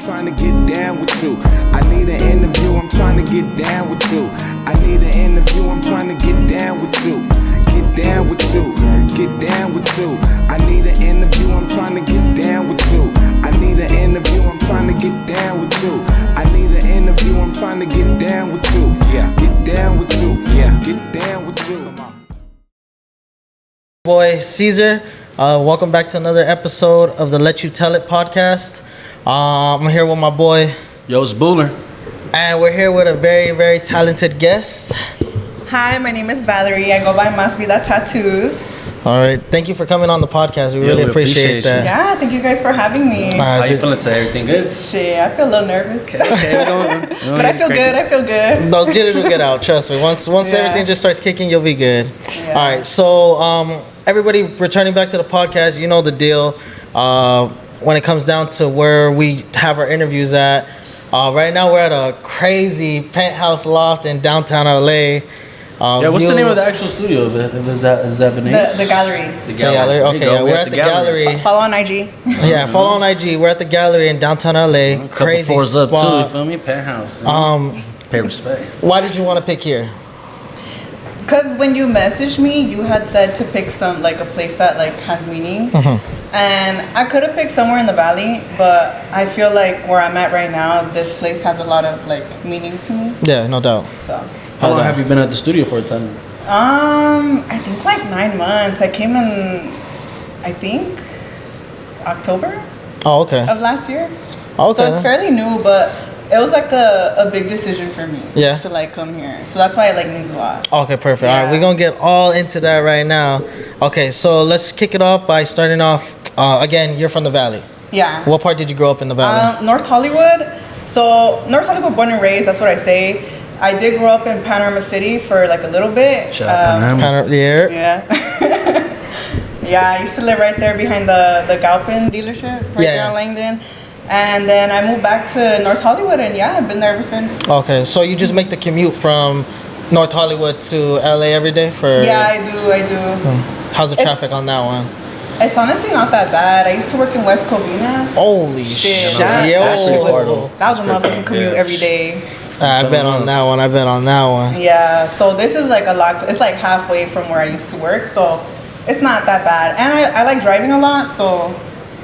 trying to get down with you. I need an interview, I'm trying to get down with you. I need an interview, I'm trying to get down with you. Get down with you, get down with you. I need an interview, I'm trying to get down with you. I need an interview, I'm trying to get down with you. I need an interview, I'm trying to get down with you. Yeah, get down with you. Yeah, get down with you. Boy Caesar, welcome back to another episode of the Let You Tell It podcast. I'm here with my boy. Yo, it's Booler. And we're here with a very, very talented guest. Hi, my name is Valleri. I go by Vida Tattoos. All right, thank you for coming on the podcast. We really appreciate that. Yeah, thank you guys for having me. How you feeling today? Everything good? Shit, I feel a little nervous. Okay. But I feel good. Those jitters will get out, trust me. Once everything just starts kicking, you'll be good. Yeah. All right, so everybody returning back to the podcast, you know the deal. When it comes down to where we have our interviews at, right now we're at a crazy penthouse loft in downtown LA. What's the name of the actual studio? Is that the name? The Gallery. The Gallery. Okay, yeah, we're at the Gallery. Follow on IG. Yeah, follow on IG. We're at the Gallery in downtown LA. Crazy floors spot. up too. You feel me? Penthouse. Pay respects. Why did you want to pick here? Because when you messaged me, you had said to pick some like a place that like has meaning. Mm-hmm. And I could have picked somewhere in the valley, but I feel like where I'm at right now, this place has a lot of like meaning to me. Yeah, no doubt. So. How long have you been at the studio for a time? I think like 9 months. I came in, I think, October. Oh, okay. Of last year. Okay. So it's fairly new, but it was like a big decision for me. Yeah. To like come here. So that's why it like means a lot. Okay, perfect. Yeah. All right, we're gonna get all into that right now. Okay, so let's kick it off by starting off. Again, you're from the Valley. Yeah. What part did you grow up in the Valley? North Hollywood. So North Hollywood, born and raised. That's what I say. I did grow up in Panorama City for like a little bit. Shout out Panorama. Yeah. Yeah, I used to live right there behind the Galpin dealership, right there on Langdon. And then I moved back to North Hollywood, and yeah, I've been there ever since. Okay, so you just make the commute from North Hollywood to LA every day for? Yeah, I do. How's the traffic on that one? It's honestly not that bad. I used to work in West Covina. Holy shit. That was a motherfucking commute every day. I've been on that one. Yeah, so this is like a lot. It's like halfway from where I used to work, so it's not that bad. And I like driving a lot, so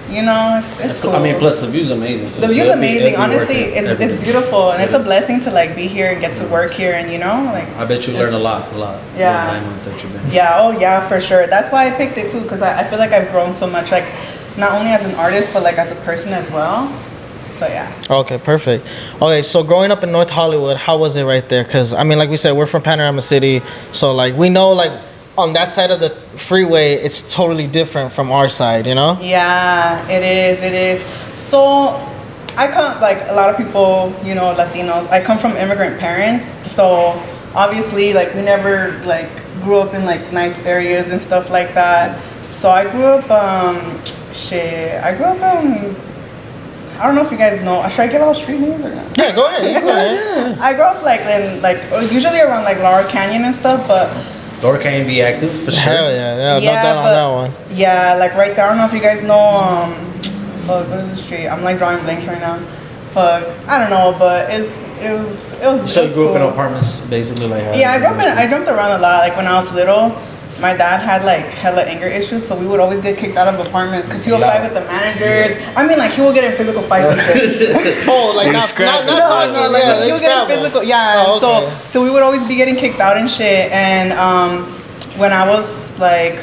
you know, it's cool. I mean, plus the view's amazing too. The view's amazing. Honestly, it's beautiful, and it's a blessing to like be here and get to work here, and you know, like. I bet you learn a lot. Yeah. Those 9 months that you've been here. Yeah. Oh yeah, for sure. That's why I picked it too, because I feel like I've grown so much, like not only as an artist but like as a person as well. So yeah. Okay, perfect. Okay, so growing up in North Hollywood, how was it right there? Because I mean, like we said, we're from Panorama City, so like we know like on that side of the freeway, it's totally different from our side, you know? Yeah, it is. So I come, like a lot of people, you know, Latinos, I come from immigrant parents, so obviously like we never like grew up in like nice areas and stuff like that. So I grew up I don't know if you guys know. Should I give out street names or not? Yeah, go ahead. I grew up like in usually around like Laurel Canyon and stuff, but Laurel Canyon be active for sure. Hell yeah, no doubt on that one. Yeah, like right there. I don't know if you guys know. Fuck, what is the street? I'm like drawing blanks right now. Fuck, I don't know, but it was. So you grew up in apartments, basically, like. Yeah, I jumped around a lot. Like when I was little. My dad had like hella anger issues, so we would always get kicked out of apartments because he would fight with the managers. I mean, like he would get in physical fights and shit. Oh, like not he would get in physical. Yeah, okay. so we would always be getting kicked out and shit. And when I was like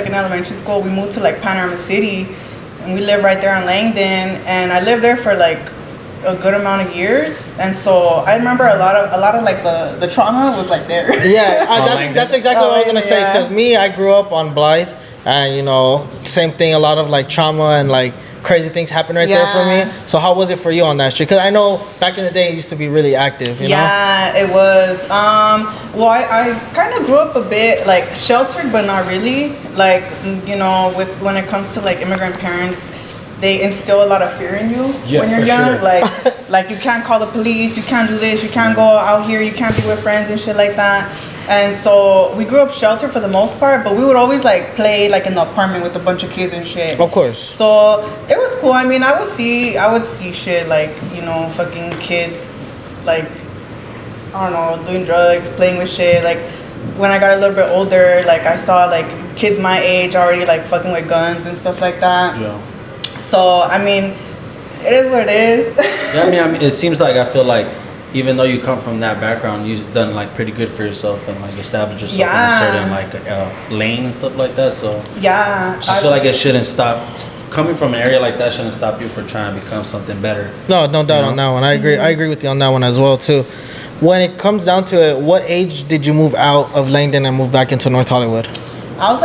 in elementary school, we moved to like Panorama City, and we lived right there on Langdon. And I lived there for like a good amount of years, and so I remember a lot of like the trauma was like there. Yeah, that's exactly what I was gonna say. Because I grew up on Blythe, and you know, same thing. A lot of like trauma and like crazy things happened right there for me. So how was it for you on that street? Because I know back in the day it used to be really active. You know? Yeah, it was. Well, I kind of grew up a bit like sheltered, but not really. Like you know, when it comes to like immigrant parents. They instill a lot of fear in you when you're young. Sure. Like you can't call the police, you can't do this, you can't go out here, you can't be with friends and shit like that. And so we grew up sheltered for the most part, but we would always like play like in the apartment with a bunch of kids and shit. Of course. So it was cool. I mean, I would see shit like, you know, fucking kids like, I don't know, doing drugs, playing with shit. Like when I got a little bit older, like I saw like kids my age already like fucking with guns and stuff like that. Yeah. So I mean, it is what it is. Yeah, I mean, it seems like I feel like even though you come from that background, you've done like pretty good for yourself and like established yourself in a certain like lane and stuff like that. So yeah, I feel like it shouldn't stop. Coming from an area like that shouldn't stop you from trying to become something better. No doubt on that one. I agree. I agree with you on that one as well too. When it comes down to it, what age did you move out of Langdon and move back into North Hollywood? I was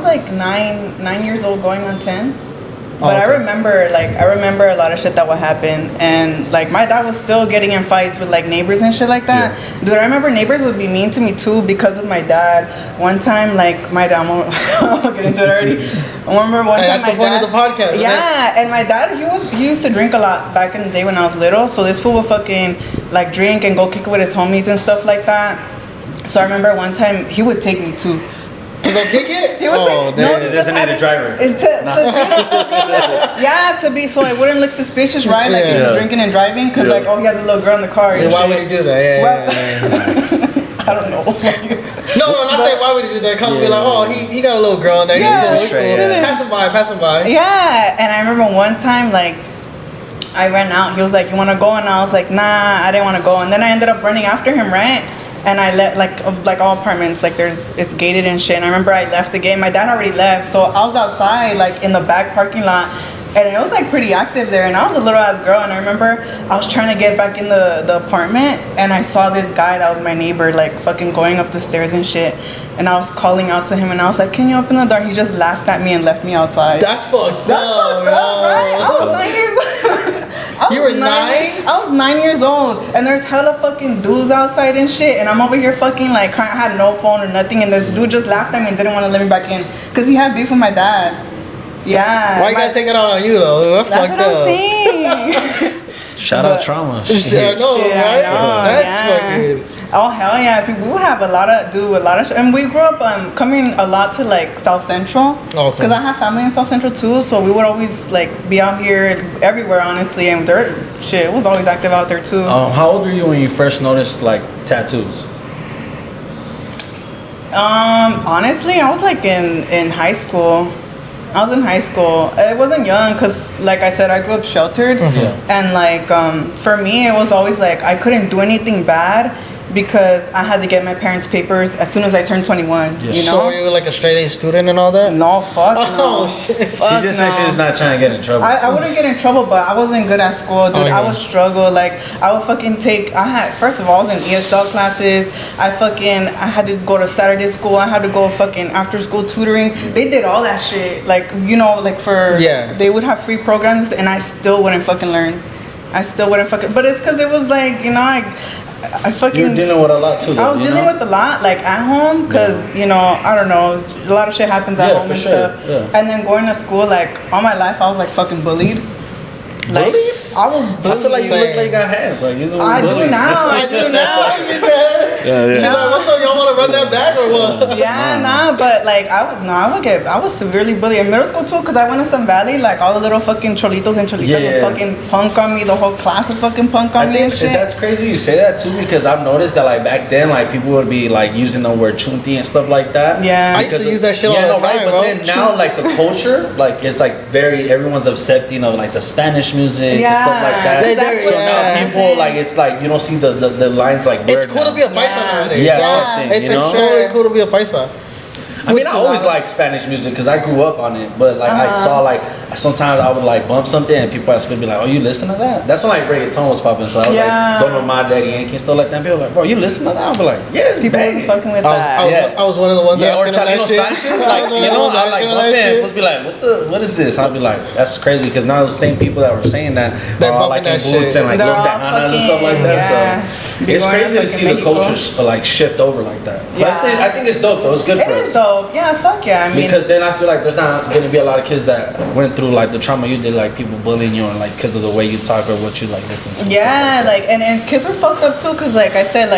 like 9 years old, going on 10. But okay. I remember a lot of shit that would happen, and like my dad was still getting in fights with like neighbors and shit like that. Yeah. Dude, I remember neighbors would be mean to me too because of my dad. One time, like my dad, I'm gonna get into it already. I remember one time my dad. The podcast, yeah, right? And my dad, he used to drink a lot back in the day when I was little. So this fool would fucking like drink and go kick it with his homies and stuff like that. So I remember one time he would take me too. To go kick it? He would take, no, to doesn't need a driver. To be so it wouldn't look suspicious, right? Like if he was drinking and driving, because like, oh, he has a little girl in the car. And why would he do that? I don't know. No, not saying why would he do that. Come be like, oh, he got a little girl in there. Pass him by. Yeah, and I remember one time like I ran out. He was like, "You want to go?" And I was like, "Nah, I didn't want to go." And then I ended up running after him, right? And I let like all apartments, like it's gated and shit. And I remember I left the gate. My dad already left, so I was outside like in the back parking lot, and it was like pretty active there. And I was a little ass girl, and I remember I was trying to get back in the apartment, and I saw this guy that was my neighbor like fucking going up the stairs and shit. And I was calling out to him, and I was like, "Can you open the door?" He just laughed at me and left me outside. That's fucked up, right? I was 9 years old. You were 9? I was 9 years old, and there's hella fucking dudes outside and shit, and I'm over here fucking like crying. I had no phone or nothing, and this dude just laughed at me and didn't want to let me back in because he had beef with my dad. Yeah. Why you gotta take it out on you though? That's fucked what up. I'm saying. Shout out trauma. Shit, I know, right? That's fucking. Oh hell yeah! We would have a lot of shit. And we grew up coming a lot to like South Central. Because I have family in South Central too, so we would always like be out here everywhere, honestly. And shit was always active out there too. How old were you when you first noticed like tattoos? Honestly, I was like in high school. I was in high school. It wasn't young because, like I said, I grew up sheltered. Mm-hmm. And, like, for me, it was always, like, I couldn't do anything bad because I had to get my parents' papers as soon as I turned 21, you know? So were you, like, a straight-A student and all that? No, fuck no. Oh, shit. Fuck she just said she was not trying to get in trouble. I wouldn't get in trouble, but I wasn't good at school, dude. I would struggle. Like, I would fucking first of all, I was in ESL classes. I had to go to Saturday school. I had to go fucking after-school tutoring. They did all that shit. Like, you know, like they would have free programs, and I still wouldn't fucking learn. But it's because it was like, you know, I fucking... You were dealing with a lot too, though, I was dealing with a lot, like, at home, because, you know, I don't know, a lot of shit happens at home and stuff. Yeah. And then going to school, like, all my life, I was, like, fucking bullied. Like, I was bullied. I feel like you look like you got hands. Like, you I do now. She said. She's like, what's up? Y'all want to run that back or what? Yeah, but like I was severely bullied in middle school too, because I went to Sun Valley, like all the little fucking cholitos and cholitas would fucking punk on me. The whole class would fucking punk on me and shit. That's crazy you say that too, because I've noticed that like back then, like people would be like using the word chunti and stuff like that. Yeah, I used to use that shit all the time, But then now, like the culture, like it's like everyone's accepting of like the Spanish music and stuff like that. So now people like it's like you don't see the lines like blurred. It's cool to be a paisa nowadays. It's totally cool to be a paisa. I mean, I always liked Spanish music because I grew up on it. But like I saw like sometimes I would like bump something and people at school would be like, "Oh, you listen to that?" That's when like reggaeton was popping. So I was like, "Don't know my daddy Yankee and stuff like that." And people were like, "Bro, you listen to that?" I'd be like, "Yeah, it's people banging." Fucking with that. I was one of the ones asking that shit. Like you know, I like bumping and folks be like, "What is this?" I'd be like, "That's crazy," because now the same people that were saying that are all like in boots and like look down and stuff like that. So it's crazy to see the culture like shift over like that. But I think it's dope though. It's good for us. It is dope. Yeah, fuck yeah. I mean, because then I feel like there's not going to be a lot of kids that went through through like the trauma you did, like people bullying you, and like because of the way you talk or what you like listen to. Yeah, like and kids were fucked up too, cause like I said,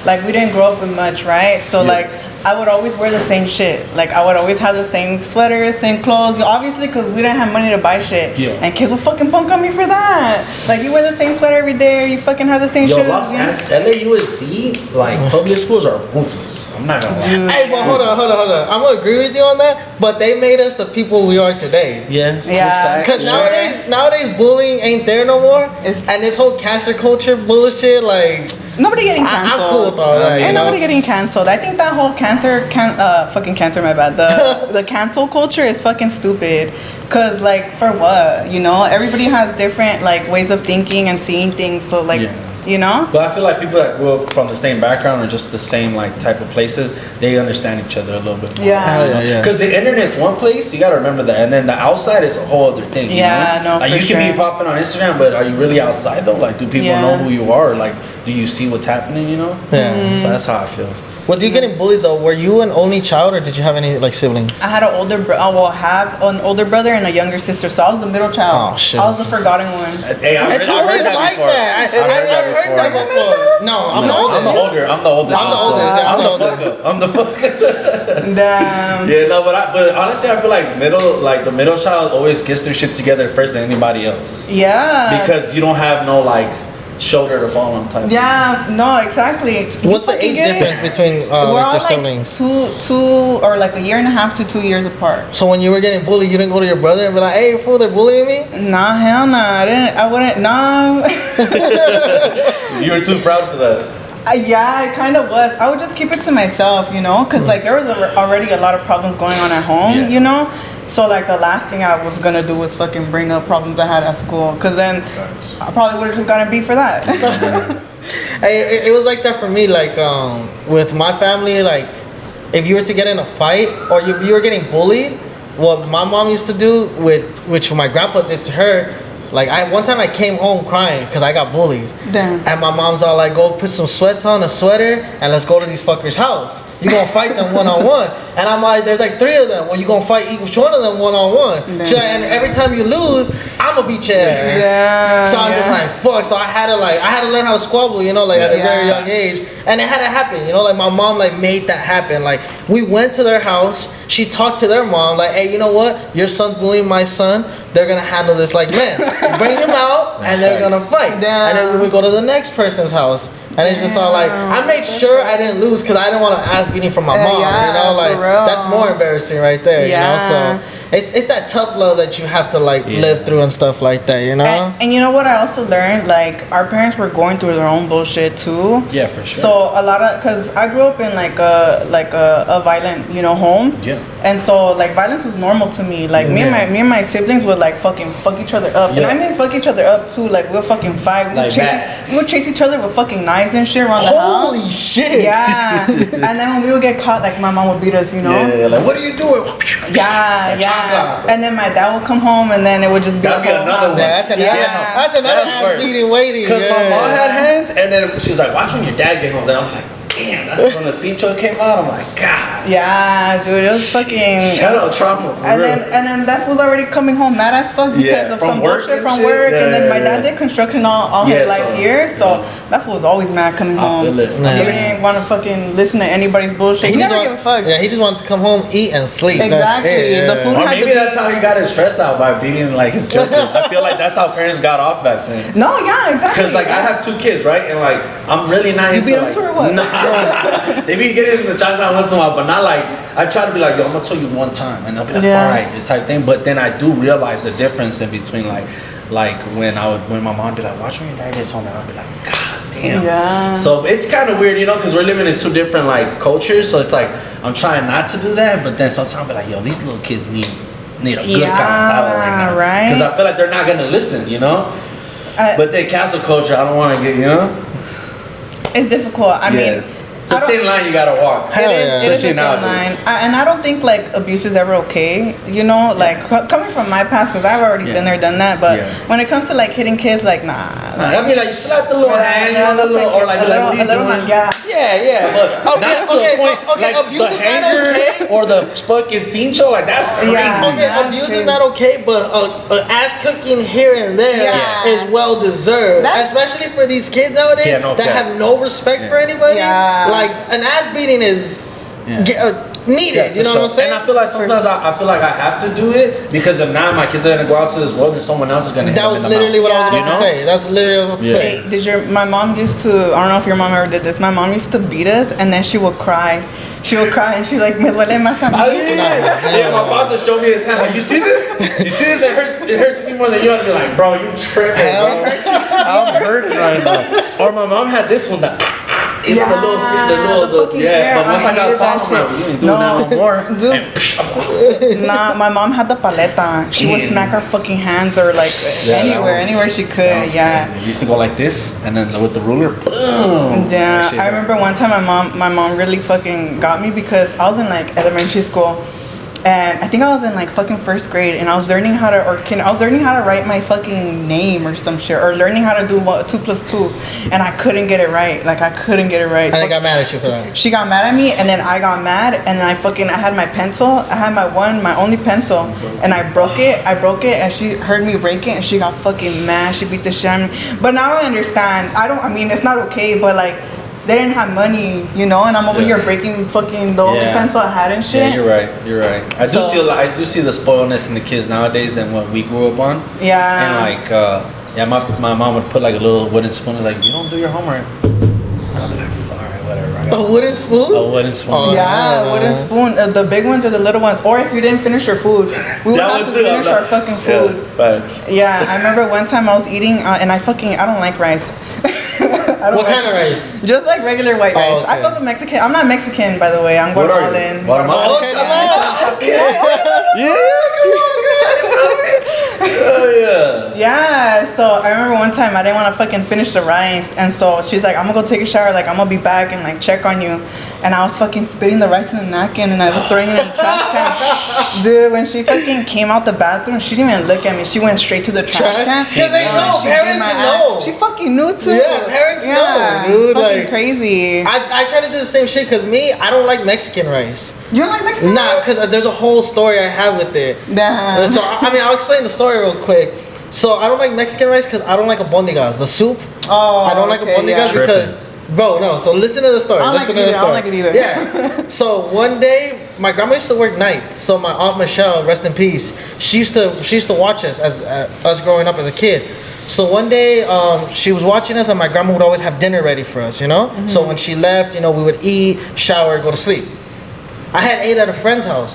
like we didn't grow up with much, right? So like I would always wear the same shit. Like I would always have the same sweaters, same clothes. Obviously, cause we didn't have money to buy shit. Yeah. And kids would fucking punk on me for that. Like you wear the same sweater every day, or you fucking have the same shoes. Los Angeles, LAUSD, like public schools are ruthless. I'm not gonna lie. Hey, but hold on. I'm gonna agree with you on that. But they made us the people we are today. Yeah. Yeah. Because nowadays bullying ain't there no more. And this whole cancer culture bullshit, like nobody getting canceled. I'm cool with all that. Ain't nobody getting canceled. I think that whole fucking cancer, my bad. The cancel culture is fucking stupid. Cause like for what? You know, everybody has different like ways of thinking and seeing things. So like. Yeah. You know? But I feel like people that grew up from the same background or just the same like type of places, they understand each other a little bit more. Yeah. Because the internet's one place, you gotta remember that, and then the outside is a whole other thing. Yeah, you know? no, like for you can be popping on Instagram, but are you really outside though? Like, do people know who you are? Or, like, do you see what's happening? You know? Yeah. Mm-hmm. So that's how I feel. With you getting bullied though, were you an only child or did you have any like siblings? I had an have an older brother and a younger sister, so I was the middle child. Oh shit! I was the forgotten one. Hey, It's always like that. I've heard that before. No, I'm the oldest. I'm the oldest. I'm the fuck up. Damn. Yeah, no, but honestly, I feel like the middle child always gets their shit together first than anybody else. Yeah. Because you don't have no like shoulder to fall on type. Yeah, no, exactly. What's the age difference between we're like all your siblings? Two or like a year and a half to 2 years apart. So when you were getting bullied, you didn't go to your brother and be like, "Hey, fool, they're bullying me"? Nah, hell nah. I wouldn't. Nah. You were too proud for that. Yeah, it kind of was. I would just keep it to myself, you know, because like there was already a lot of problems going on at home, you know. So like the last thing I was gonna do was fucking bring up problems I had at school, because then I probably would have just gotten beat for that. Hey, it was like that for me. Like with my family, like if you were to get in a fight or if you were getting bullied, what my mom used to do which my grandpa did to her. Like one time I came home crying because I got bullied. Damn. And my mom's all like, "Go put some sweats on, a sweater, and let's go to these fuckers' house. You gonna fight them one-on-one." And I'm like, "There's like 3 of them. Well, you gonna fight each one of them one-on-one." And every time you lose, I'ma beat your ass. Yeah. So I'm just like, fuck. So I had to learn how to squabble, you know, like at a very young age. And it had to happen, you know, like my mom like made that happen. Like we went to their house. She talked to their mom like, "Hey, you know what? Your son's bullying my son. They're gonna handle this like men. Bring him out, and they're gonna fight." And then we go to the next person's house, and it's just all like, I made sure I didn't lose because I didn't want to ass beating from my mom. You know, like that's more embarrassing right there. You know, so it's that tough love that you have to like live through and stuff like that. You know. And you know what I also learned? Like our parents were going through their own bullshit too. Yeah, for sure. So a lot of, cause I grew up in like a violent, you know, home. Yeah. And so like violence was normal to me. Like me and my siblings would like fucking fuck each other up. And I mean fuck each other up too. Like we'll fucking fight. We would chase each other with fucking knives and shit around the house. Holy shit. Yeah. And then when we would get caught, like my mom would beat us, you know? Yeah, like what are you doing? Yeah. And then my dad would come home and then it would just be that'd be another one. That's another ass beating waiting. Because my mom had hands, and then she was like, "Watch when your dad get home." And I'm like, damn, that's when the Cincho came out. I'm like, God. Yeah, dude, it was fucking. Shout out trauma. And then that was already coming home mad as fuck because of some bullshit from work. And then my dad did construction all his life here, so that fool was always mad coming home. He didn't want to fucking listen to anybody's bullshit. He never gave a fuck. Yeah, he just wanted to come home, eat, and sleep. Exactly. The food had to be. Maybe that's how he got his stress out by beating like his children. I feel like that's how parents got off back then. No, yeah, exactly. Because like I have 2 kids, right, and like I'm really not into. You beat them too or what? Nah. They be getting in the chocolate once in a while, but not like, I try to be like, yo, I'm gonna tell you one time, and they'll be like, all right, the type thing. But then I do realize the difference in between like when my mom be like, watch when your dad gets home, and I'll be like, God damn. Yeah. So it's kind of weird, you know, because we're living in 2 different like cultures. So it's like I'm trying not to do that, but then sometimes I'll be like, yo, these little kids need a good kind of battle right now, right? Because I feel like they're not gonna listen, you know. But then cancel culture, I don't want to get, you know. It's difficult. I mean, It's a thin line you gotta walk. It is a thin line. And I don't think like abuse is ever okay. You know, like coming from my past, because I've already been there, done that. But when it comes to like hitting kids, like nah. I mean, like you slap the little hand, or like a little yeah. But not to the point like abuse the is hanger not okay. or the fucking cincho. Like that's crazy. Abuse is not okay, but ass cooking here and there is well deserved, especially for these kids nowadays that have no respect for anybody. Like an ass beating is needed. You know what I'm saying? And I feel like sometimes I feel like I have to do it because if not, my kids are gonna go out to this world and someone else is gonna hit them in the mouth. That was literally what I was about to say. That's literally what I was about to say. My mom used to, I don't know if your mom ever did this, my mom used to beat us and then she would cry. She would cry and she'd like, me duele más a mí. Yeah, my father showed me his hand, like, you see this? You see this? It hurts me more than you. I'd be like, bro, you tripping, bro. I'm hurting right now. Or my mom had this one that, the little, but once I got taught, I'm like, you ain't doing that no more. Dude. Nah, my mom had the paleta. She would smack her fucking hands or like anywhere she could. You used to go like this, and then with the ruler, boom. Yeah, I remember one time my mom really fucking got me because I was in like elementary school. And I think I was in like fucking first grade, and I was learning how to write my fucking name or some shit, or learning how to do 2 + 2, and I couldn't get it right. Like I couldn't get it right. And I got mad at you for that. She got mad at me, and then I got mad, and then I had my pencil. I had my only pencil, and I broke it, and she heard me break it, and she got fucking mad. She beat the shit out of me. But now I understand. I mean, it's not okay, but like, they didn't have money, you know, and I'm over here breaking fucking the only pencil I had and shit. Yeah, you're right. I do see the spoiledness in the kids nowadays than what we grew up on. Yeah. And like, my mom would put like a little wooden spoon and like, you don't do your homework. I'll be like, alright, whatever. Right? A wooden spoon? A wooden spoon. Wooden spoon. The big ones or the little ones. Or if you didn't finish your food, we would have to finish our fucking food. Yeah, facts. Yeah, I remember one time I was eating and I don't like rice. What kind of rice? Just like regular white rice. Okay. I fuck with Mexican. I'm not Mexican, by the way. I'm Guatemalan. Guatemalan? Yeah, so I remember one time I didn't want to fucking finish the rice, and so she's like, I'm gonna go take a shower, like I'm gonna be back and like check on you. And I was fucking spitting the rice in the napkin and I was throwing it in the trash can. Dude, when she fucking came out the bathroom, she didn't even look at me. She went straight to the trash can. Because they know, parents know. She fucking knew too. Yeah, parents know, dude. Fucking like crazy. I try to do the same shit because I don't like Mexican rice. You don't like Mexican rice? Nah, because there's a whole story I have with it. Damn. So, I mean, I'll explain the story real quick. So, I don't like Mexican rice because I don't like albondigas. The soup. Oh, I don't like albondigas because... Bro, no. So listen to the story. I don't like it either. Yeah. So one day, my grandma used to work nights. So my aunt Michelle, rest in peace, she used to watch us as us growing up as a kid. So one day, she was watching us, and my grandma would always have dinner ready for us. You know. Mm-hmm. So when she left, you know, we would eat, shower, go to sleep. I had ate at a friend's house.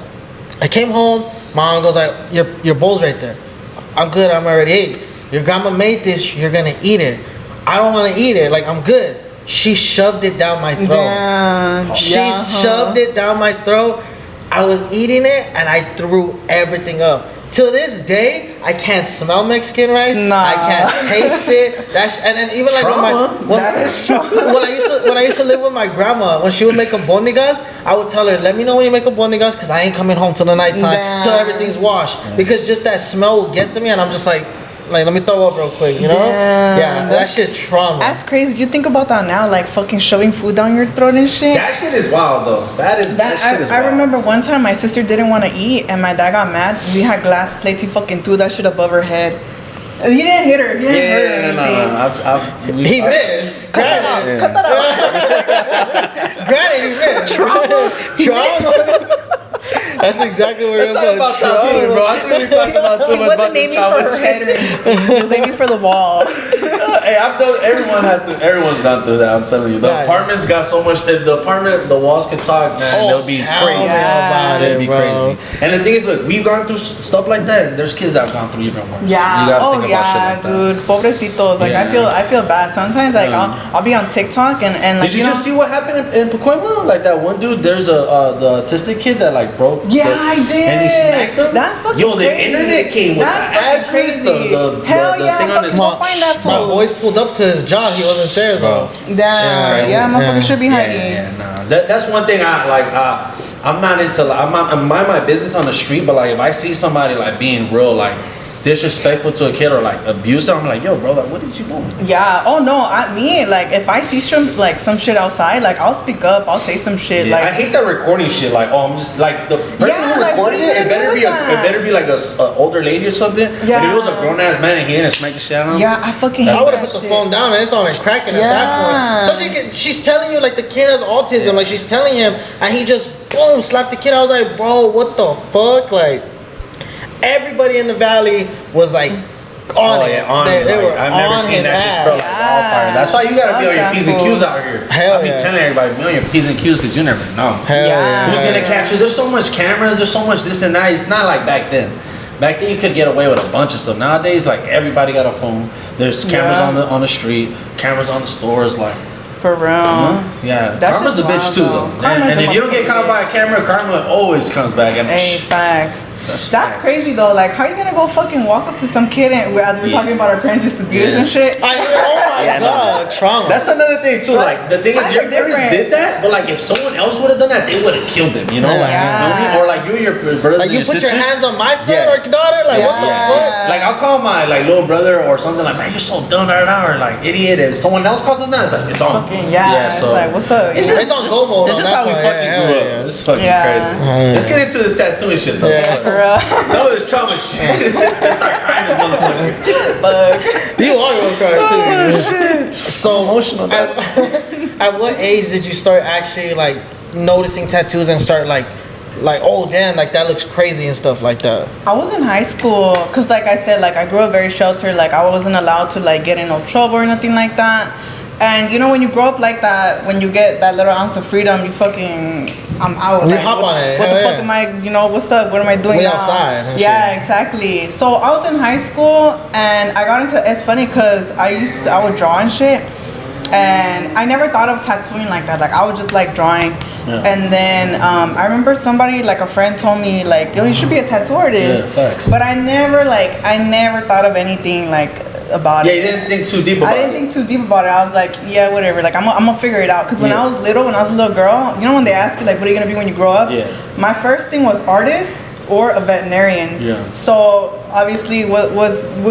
I came home. My aunt goes like, "Your bowl's right there." I'm good. I'm already ate. Your grandma made this. You're gonna eat it. I don't want to eat it. Like I'm good. She shoved it down my throat. Damn. She shoved it down my throat. I was eating it and I threw everything up. Till this day, I can't smell Mexican rice. Nah. I can't taste it. And then even like when I used to live with my grandma, when she would make albondigas, I would tell her, "Let me know when you make albondigas, because I ain't coming home till the nighttime, till everything's washed." Because just that smell will get to me, and I'm just like, let me throw up real quick, you know? Yeah, that shit trauma. That's crazy. You think about that now, like fucking shoving food down your throat and shit. That shit is wild though. That shit is wild. I remember one time my sister didn't want to eat and my dad got mad. We had glass plates. He fucking threw that shit above her head. He didn't hit her. He didn't hurt her or anything. He missed. Cut that out. Granted, he missed. Trauma. That's exactly what we're talking about. Too, bro. I think we're talking about too much. He wasn't aiming for her head or anything. He was aiming for the wall. Hey, everyone's gone through that. I'm telling you, the apartments got so much. If the walls could talk, man, they'll be crazy. It'll be crazy. And the thing is, look, we've gone through stuff like that. And there's kids that have gone through even worse. Yeah. You gotta think about shit like dude. Pobrecitos. Like I feel bad sometimes. Like I'll be on TikTok and like. Did you just see what happened in Pacoima? Like that one dude. There's the autistic kid that like broke. Yeah, I did. And he smacked him. That's fucking crazy. crazy. The internet came with that's fucking crazy. The Hell thing yeah, on his go find that fool. My boy's pulled up to his job, he wasn't there though. Yeah, motherfucker should be hiding. Nah. That's one thing I like. I'm not into. I'm mind my business on the street, but like if I see somebody like being real like disrespectful to a kid or like abusive, I'm like, yo, bro, like what is you doing? Yeah. Oh no, like if I see some shit outside, like I'll speak up. I'll say some shit. Yeah, like I hate that recording shit. Like, oh, I'm just like the person who recorded it. It better be like a older lady or something. Yeah. But if it was a grown ass man and he didn't smack the shit out of him. Yeah, I fucking. I would have put the phone down and it's on and cracking at that point. So she's telling you like the kid has autism. Like she's telling him, and he just boom slapped the kid. I was like, bro, what the fuck? Like everybody in the valley was like. They were I've never seen that shit spread like wildfire. That's why you gotta be on your P's and Q's out here. I'll be telling everybody, be on your P's and Q's because you never know. Who's gonna catch you? There's so much cameras, there's so much this and that. It's not like back then. Back then you could get away with a bunch of stuff. Nowadays, like everybody got a phone. There's cameras on the street, cameras on the stores, like for real. Yeah, karma's a bitch too though. And if you don't get caught by a camera, karma always comes back. And facts. That's crazy though. Like, how are you gonna go fucking walk up to some kid and as we're talking about our parents used to beat us and shit? Oh my god, trauma. That's another thing too. Like the thing is, your parents did that, but like if someone else would have done that, they would have killed them. You know, like you feel me? Or like you and your brothers like and you your put sisters. your hands on my son or daughter. Like what the fuck? Like I'll call my like little brother or something like, man, you're so dumb right now, or like idiot. If someone else calls them that, it's like it's on. So it's like what's up? It's on go mode. It's just how we fucking grew up. It's fucking crazy. Let's get into this tattooing shit though. No, this trauma shit. Start crying this motherfucker. Fuck. You are gonna cry too. Oh shit. So emotional. At what age did you start actually like noticing tattoos and start like oh damn, like that looks crazy and stuff like that? I was in high school because like I said, like I grew up very sheltered. Like I wasn't allowed to like get in no trouble or nothing like that. And you know when you grow up like that, when you get that little ounce of freedom, you fucking I'm out. You like, hop on it. What the fuck am I? You know what's up? What am I doing now? Outside. Yeah, exactly. So I was in high school and I got into. It's funny because I would draw and shit, and I never thought of tattooing like that. Like I would just like drawing. Yeah. And then I remember somebody, like a friend, told me like, yo, you should be a tattoo artist. Yeah, facts. But I never thought of anything like about it. Yeah, you didn't think too deep about it. I didn't think too deep about it. I was like, yeah, whatever. Like, I'm gonna figure it out. Because when I was little, when I was a little girl, you know when they ask you, like, what are you gonna be when you grow up? Yeah. My first thing was artist or a veterinarian. Yeah. So, obviously, when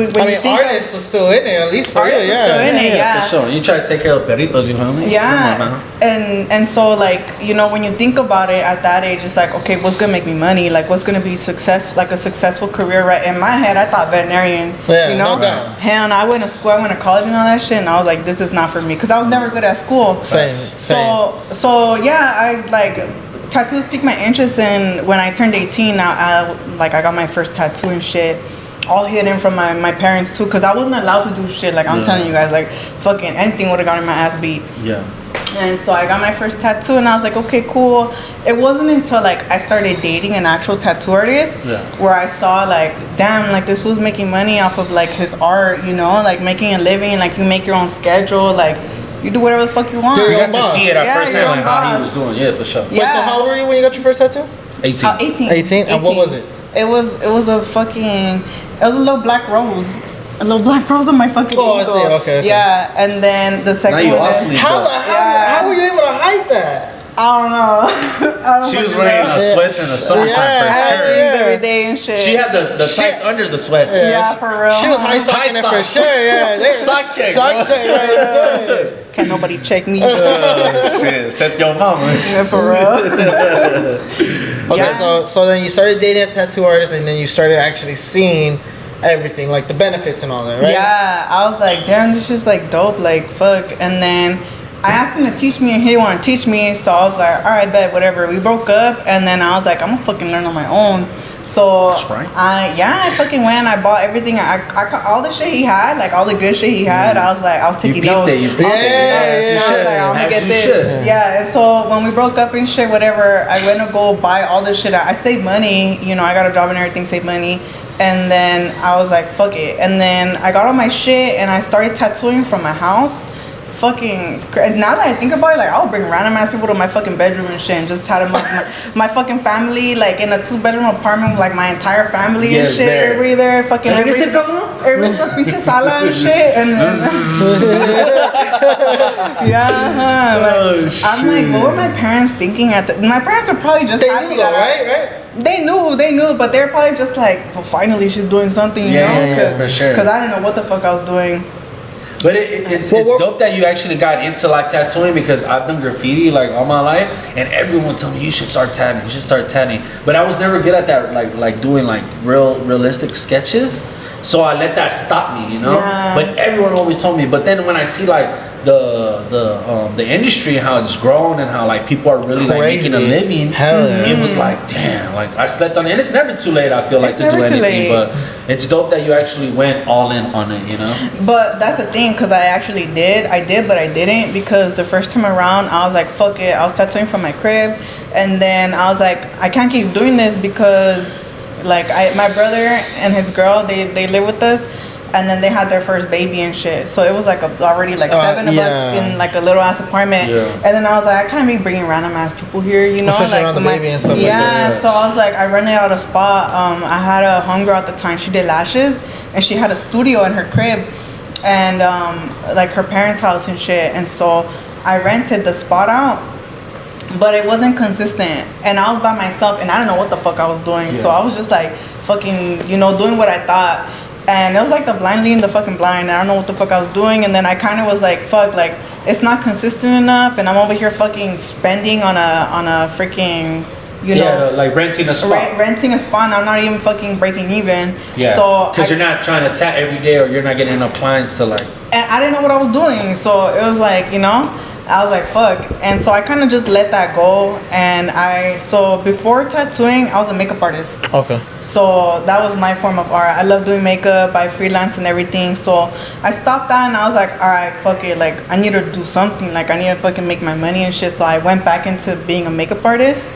you think artist was still in there, at least for you, yeah. For sure. You try to take care of perritos, you feel me? Yeah. And so, like, you know, when you think about it at that age, it's like, okay, what's gonna make me money? Like, what's gonna be a successful career, right? In my head, I thought veterinarian. Yeah, you know? No doubt. Hell, I went to school, I went to college and all that shit, and I was like, this is not for me. Because I was never good at school. Same. So yeah, I like... Tattoos piqued my interest, and when I turned 18, I got my first tattoo and shit, all hidden from my parents too, because I wasn't allowed to do shit. Like I'm telling you guys, like fucking anything would have gotten my ass beat. Yeah. And so I got my first tattoo, and I was like, okay, cool. It wasn't until like I started dating an actual tattoo artist where I saw like, damn, like this was making money off of like his art, you know, like making a living, like you make your own schedule, like. You do whatever the fuck you want. You got to see it at first hand, like how he was doing. Yeah, for sure. Yeah. Wait, so how old were you when you got your first tattoo? 18. 18? And what was it? It was a little black rose. A little black rose on my fucking ankle. I see. Okay. Yeah, and then the second one. How were you able to hide that? I don't know. She was wearing a sweats in the summertime for sure. Every day and shit. She had the tights under the sweats. Yeah, for real. She was high socking it for sure. Yeah, sock check. Sock check right there. Can't nobody check me. Shit, set your mama. Yeah, for real. Okay, so then you started dating a tattoo artist, and then you started actually seeing everything, like the benefits and all that, right? Yeah, I was like, damn, this is like dope, like fuck. And then I asked him to teach me, and he didn't want to teach me, so I was like, all right, bet, whatever. We broke up, and then I was like, I'm gonna fucking learn on my own. So I fucking went. I bought everything. I all the shit he had, like all the good shit he had. I was taking notes. I was like, I'm gonna get this. Yeah. And so when we broke up and shit, whatever, I went to go buy all this shit. I saved money. You know, I got a job and everything, saved money. And then I was like, fuck it. And then I got all my shit and I started tattooing from my house fucking. Now that I think about it, like I'll bring random ass people to my fucking bedroom and shit, and just tie them up. My fucking family, like in a 2-bedroom apartment with like my entire family and shit. There. Everybody there, fucking. Everybody's like pinche sala and shit, and yeah. Like, I'm like, what were my parents thinking at the? My parents are probably just happy that right. They knew, but they're probably just like, well, finally she's doing something, you know? Yeah, for sure. Because I didn't know what the fuck I was doing. But it's dope that you actually got into like tattooing, because I've done graffiti like all my life, and everyone told me you should start tatting. But I was never good at that, like doing like realistic sketches. So I let that stop me, you know. Yeah. But everyone always told me. But then when I see like the industry, how it's grown, and how like people are really like making a living, it was like, damn, like I slept on it. And it's never too late, I feel like, to do anything. But it's dope that you actually went all in on it, you know. But that's the thing, because I actually did, but I didn't, because the first time around I was like, fuck it. I was tattooing from my crib, and then I was like, I can't keep doing this because like my brother and his girl, they live with us, and then they had their first baby and shit. So it was like already like 7 of us in like a little ass apartment. Yeah. And then I was like, I can't be bringing random ass people here, you know, especially like around the baby and stuff like that. Yeah. So I was like, I rented out a spot. I had a homegirl at the time. She did lashes, and she had a studio in her crib, and like her parents' house and shit. And so I rented the spot out. But it wasn't consistent, and I was by myself, and I don't know what the fuck I was doing. Yeah. So I was just like fucking, you know, doing what I thought, and it was like the blind leading the fucking blind. I don't know what the fuck I was doing, and then I kind of was like, fuck, like it's not consistent enough, and I'm over here fucking spending on a freaking, you know, like renting a spot. Renting a spot, and I'm not even fucking breaking even. Yeah. So because you're not trying to tat every day, or you're not getting enough clients to like. And I didn't know what I was doing, so it was like, you know. I was like, fuck. And so I kind of just let that go. And so before tattooing, I was a makeup artist. Okay. So that was my form of art. I love doing makeup. I freelance and everything. So I stopped that, and I was like, all right, fuck it. Like, I need to do something. Like, I need to fucking make my money and shit. So I went back into being a makeup artist.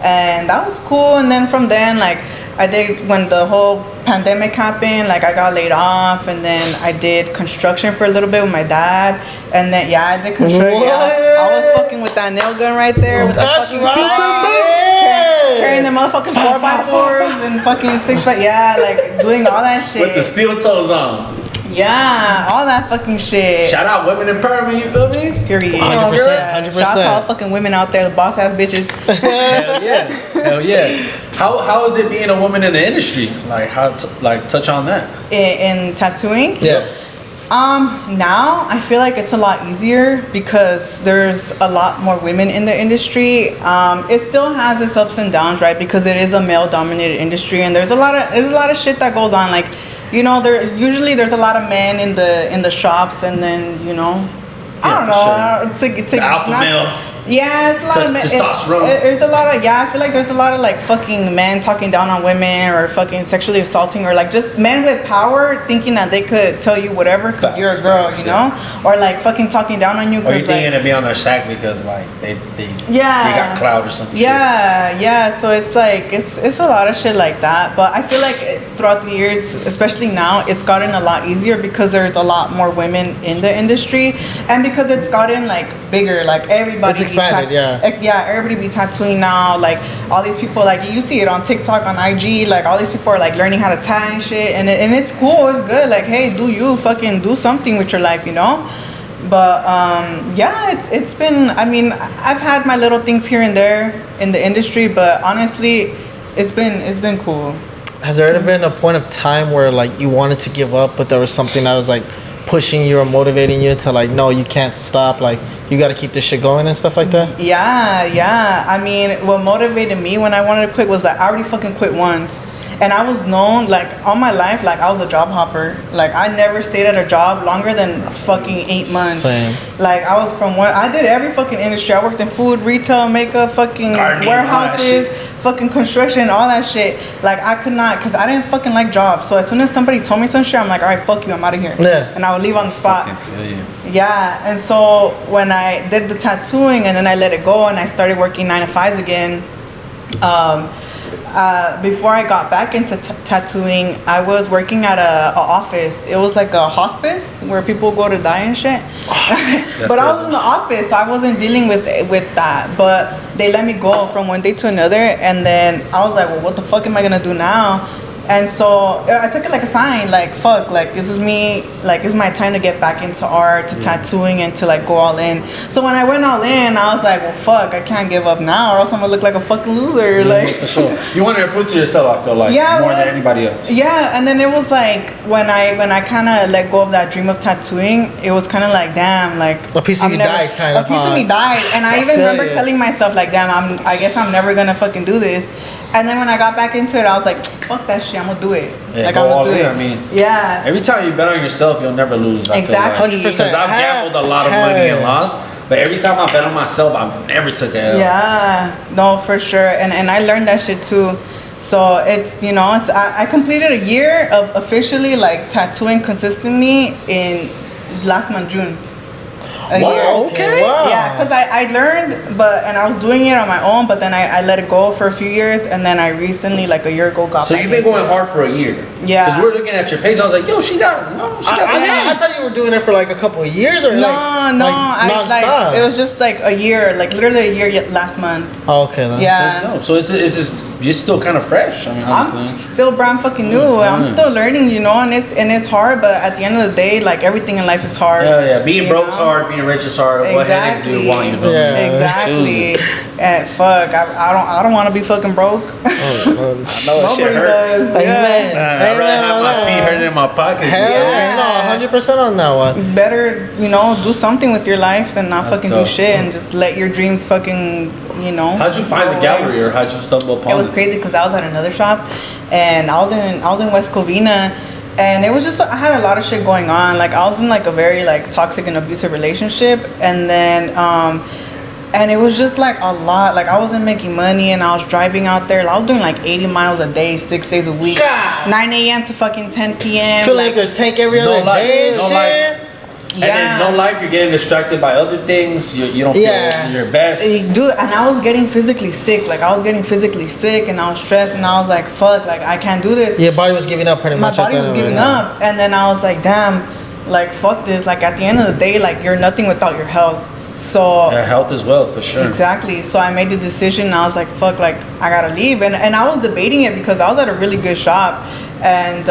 And that was cool. And then from then, like, I did, when the whole pandemic happened, like I got laid off, and then I did construction for a little bit with my dad, and then I did construction. Yeah, I was fucking with that nail gun right there with the fucking carrying the motherfucking 4x4s and fucking 6x, like doing all that shit with the steel toes on. Yeah, all that fucking shit. Shout out women empowerment, you feel me? Period. 100%. Shout out to all the fucking women out there, the boss ass bitches. Hell yeah. How is it being a woman in the industry? Like touch on that. In tattooing? Yeah. Now I feel like it's a lot easier because there's a lot more women in the industry. It still has its ups and downs, right? Because it is a male dominated industry, and there's a lot of shit that goes on. Like, you know, there's a lot of men in the shops, and then, you know, I don't know. Sure. It's the alpha male. Yeah, it's a lot of men. There's a lot of, I feel like there's a lot of like fucking men talking down on women, or fucking sexually assaulting, or like just men with power thinking that they could tell you whatever because you're a girl, you know, or like fucking talking down on you. Or you think to be on their sack because like they got clout or something. Yeah. So it's like it's a lot of shit like that. But I feel like throughout the years, especially now, it's gotten a lot easier because there's a lot more women in the industry, and because it's gotten like bigger, like everybody. Expanded, everybody be tattooing now. Like all these people, like you see it on TikTok, on IG. Like all these people are like learning how to tat and shit, and it's cool. It's good. Like, hey, fucking do something with your life, you know. But it's been. I mean, I've had my little things here and there in the industry, but honestly, it's been cool. Has there ever been a point of time where like you wanted to give up, but there was something that was like pushing you or motivating you to like, no, you can't stop, like you got to keep this shit going and stuff like that? Yeah. I mean, what motivated me when I wanted to quit was that I already fucking quit once. And I was known, like, all my life, like, I was a job hopper. Like, I never stayed at a job longer than fucking 8 months. Same. Like, I did every fucking industry. I worked in food, retail, makeup, fucking gardening, warehouses, fucking construction, all that shit. Like, I could not, because I didn't fucking like jobs. So as soon as somebody told me some shit, I'm like, all right, fuck you, I'm out of here. Yeah. And I would leave on the spot. I feel you. Yeah. And so when I did the tattooing and then I let it go and I started working 9 to 5s again, before I got back into tattooing, I was working at a office. It was like a hospice where people go to die and shit. But I was in the office, so I wasn't dealing with that. But they let me go from one day to another, and then I was like, well, what the fuck am I gonna do now? And so I took it like a sign, like, fuck, like, this is me, like, it's my time to get back into art, to tattooing, and to, like, go all in. So when I went all in, I was like, well, fuck, I can't give up now, or else I'm gonna look like a fucking loser, like. For sure. You wanted to prove to yourself, I feel like, more than anybody else. Yeah, and then it was like, when I kind of let go of that dream of tattooing, it was kind of like, damn, like. A piece of me died, kind of. A piece of me died, and I even remember telling myself, like, damn, I guess I'm never gonna fucking do this. And then when I got back into it, I was like, fuck that shit, I'm gonna do it. Yeah, like, I'm gonna do it. I mean, yeah. Every time you bet on yourself, you'll never lose. Exactly. 100%. Because I've gambled a lot of money and lost, but every time I bet on myself, I never took it. Yeah, no, for sure. And I learned that shit too. So it's, you know, I completed a year of officially, like, tattooing consistently in last month, June. A year. Okay. Wow. Yeah, because I learned, and I was doing it on my own, but then I let it go for a few years, and then I recently, like a year ago, got so back. So you've been going hard for a year. Yeah. Because we're looking at your page, I was like, yo, she got some I thought you were doing it for like a couple of years, or no, it was just like a year, like literally a year last month. Oh, okay. Then. Yeah. That's dope. So it's just, you're still kind of fresh. I mean, honestly. I'm still brand fucking new. I'm still learning, you know, and it's hard, but at the end of the day, like, everything in life is hard. Yeah. Being broke's hard, being rich is hard. Exactly. What do you want? You feel me? Exactly. And fuck, I don't want to be fucking broke. Nobody does. Amen. I'd rather have my feet hurting in my pocket. Hell no, 100% on that one. Better, you know, do something with your life than not fucking do shit and just let your dreams fucking, you know. How'd you find the gallery, or how'd you stumble upon it? It was crazy because I was at another shop, and I was in West Covina, and it was just, I had a lot of shit going on. Like, I was in like a very like toxic and abusive relationship, and then and it was just like a lot. Like, I wasn't making money, and I was driving out there. I was doing like 80 miles a day, 6 days a week. God. 9 a.m. to fucking 10 p.m. Feel like your tank every other day. No life. Yeah. And then no life, you're getting distracted by other things. You don't feel your best. Dude, and I was getting physically sick. Like, I was getting physically sick, and I was stressed, and I was like, fuck, like, I can't do this. Your body was giving up pretty much. My body was giving up. And then I was like, damn, like, fuck this. Like, at the end of the day, like, you're nothing without your health. So health is wealth, for sure. Exactly. So I made the decision, and I was like, fuck, like, I gotta leave. And I was debating it because I was at a really good shop, and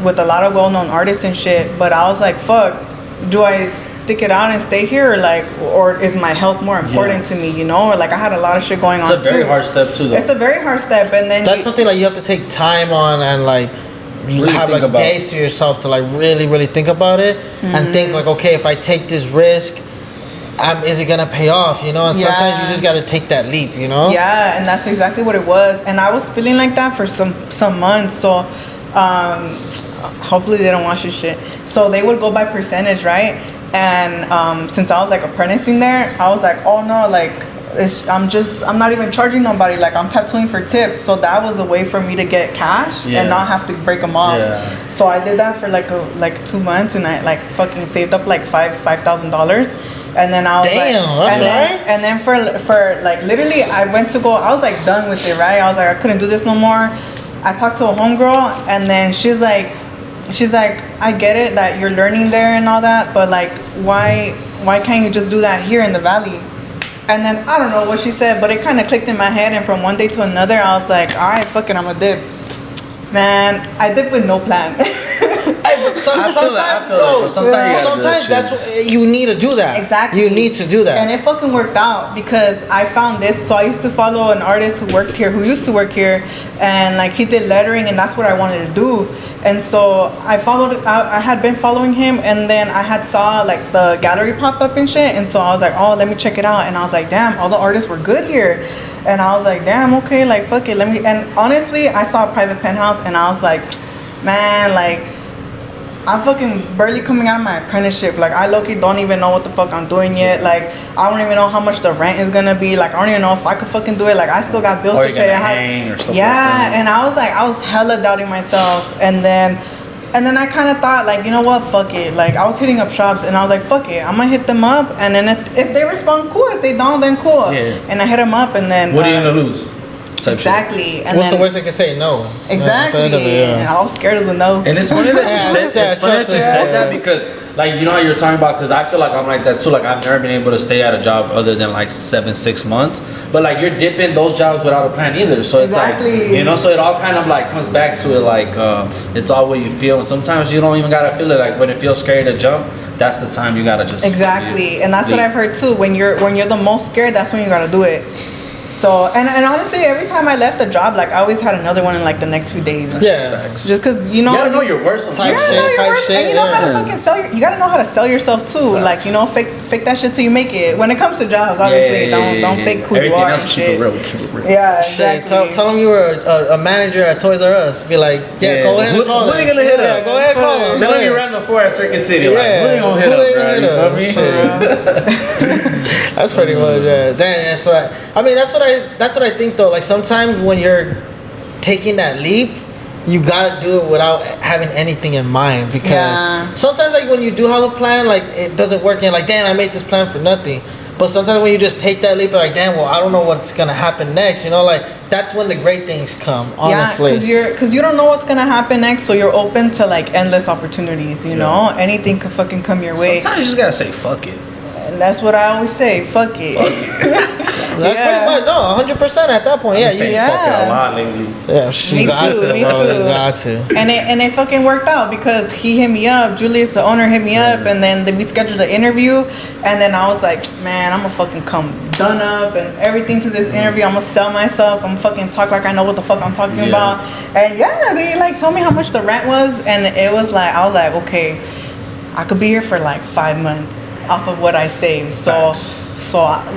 with a lot of well-known artists and shit. But I was like, fuck, do I stick it out and stay here, or is my health more important to me, you know? Or like, I had a lot of shit going on too. It's a very hard step too, though. It's a very hard step, and then that's something like you have to take time on, and like really have like days to yourself to like really think about it, and think like, okay, if I take this risk, is it gonna pay off, you know? And sometimes you just gotta take that leap, you know? Yeah, and that's exactly what it was. And I was feeling like that for some months. So hopefully they don't watch this shit. So they would go by percentage, right? And since I was like apprenticing there, I was like, oh no, like, I'm not even charging nobody. Like, I'm tattooing for tips. So that was a way for me to get cash and not have to break them off. Yeah. So I did that for like 2 months, and I like fucking saved up like $5,000. And then I was and then for like literally I was like done with it, right? I was like, I couldn't do this no more. I talked to a homegirl, and then she's like, I get it that you're learning there and all that, but like, why can't you just do that here in the valley? And then I don't know what she said, but it kind of clicked in my head, and from one day to another, I was like, all right, fuck it, I'm a dip. Man, I dip with no plan. Sometimes that's what you need to do that. Exactly. You need to do that. And it fucking worked out because I found this. So I used to follow an artist who used to work here, and like, he did lettering, and that's what I wanted to do. And so I had been following him, and then I had saw like the gallery pop up and shit, and so I was like, oh, let me check it out. And I was like, damn, all the artists were good here. And I was like, damn, okay, like, fuck it, and honestly, I saw a private penthouse, and I was like, man, like, I'm fucking barely coming out of my apprenticeship. Like, I low-key don't even know what the fuck I'm doing yet. Like, I don't even know how much the rent is gonna be. Like, I don't even know if I could fucking do it. Like, I still got bills to pay. And I was hella doubting myself. And then I kind of thought, like, you know what, fuck it. Like, I was hitting up shops, and I was like, fuck it, I'm gonna hit them up, and then if they respond, cool. If they don't, then cool. Yeah. And I hit them up, and then what are you gonna lose? Exactly. And what's the worst they can say? No. Exactly. And I was scared of the no. And it's funny that you said that because, like, you know how you're talking about, because I feel like I'm like that too. Like, I've never been able to stay at a job other than like 6 months. But like, you're dipping those jobs without a plan either. So it's like, you know, so it all kind of like comes back to it. Like, it's all what you feel. And sometimes you don't even gotta feel it. Like, when it feels scary to jump, that's the time you gotta just and that's what I've heard too. When you're the most scared, that's when you gotta do it. So and honestly, every time I left a job, like I always had another one in like the next few days. Just because you gotta know your worth. Type shit. And you know how to fucking sell. You gotta know how to sell yourself too. Like, you know, fake that shit till you make it. When it comes to jobs, obviously, don't fake who you are and shit. Keep it real. Yeah, exactly. Tell them you were a manager at Toys R Us. Be like, go ahead and call them. Who they gonna hit up? Go ahead and call them. Tell them you ran before at Circuit City. Like, who they gonna hit up, bro? You know what I mean? That's pretty much it. So I mean, that's what I think though. Like, sometimes when you're taking that leap, you gotta do it without having anything in mind, because sometimes, like, when you do have a plan, like, it doesn't work, and like, damn, I made this plan for nothing. But sometimes when you just take that leap, you're like, damn, well, I don't know what's gonna happen next. You know, like, that's when the great things come. Honestly, because you don't know what's gonna happen next, so you're open to like endless opportunities. You know, anything could fucking come your way. Sometimes you just gotta say fuck it. And that's what I always say. Fuck it. That's pretty much 100% at that point. Fuck it a lot lately. Yeah, me too. Got to. And it fucking worked out, because he hit me up. Julius, the owner, hit me up, and then we scheduled an interview. And then I was like, man, I'm gonna fucking come done up and everything to this interview. I'm gonna sell myself. I'm fucking talk like I know what the fuck I'm talking about. And they like told me how much the rent was, and it was like, I was like, okay, I could be here for like 5 months off of what I saved. So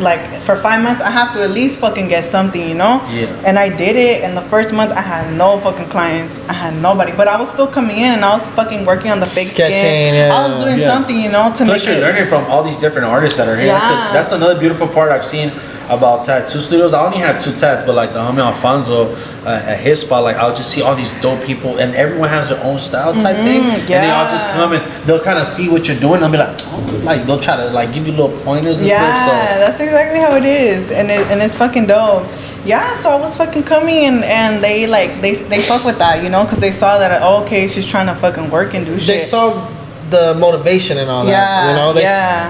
like for 5 months I have to at least fucking get something, you know? And I did it, and the first month I had no fucking clients. I had nobody, but I was still coming in, and I was fucking working on the fake skin. I was doing something, you know, to Plus you're learning from all these different artists that are here. That's another beautiful part I've seen about tattoo studios. I only have 2 tats, but like the homie Alfonso at his spot, like I'll just see all these dope people, and everyone has their own style type thing, and they all just come and they'll kind of see what you're doing. They'll be like, like they'll try to like give you little pointers and stuff. So that's exactly how it is, and it's fucking dope. So I was fucking coming, and they fuck with that, you know, because they saw that, okay, she's trying to fucking work and do shit. They saw the motivation and all that, you know.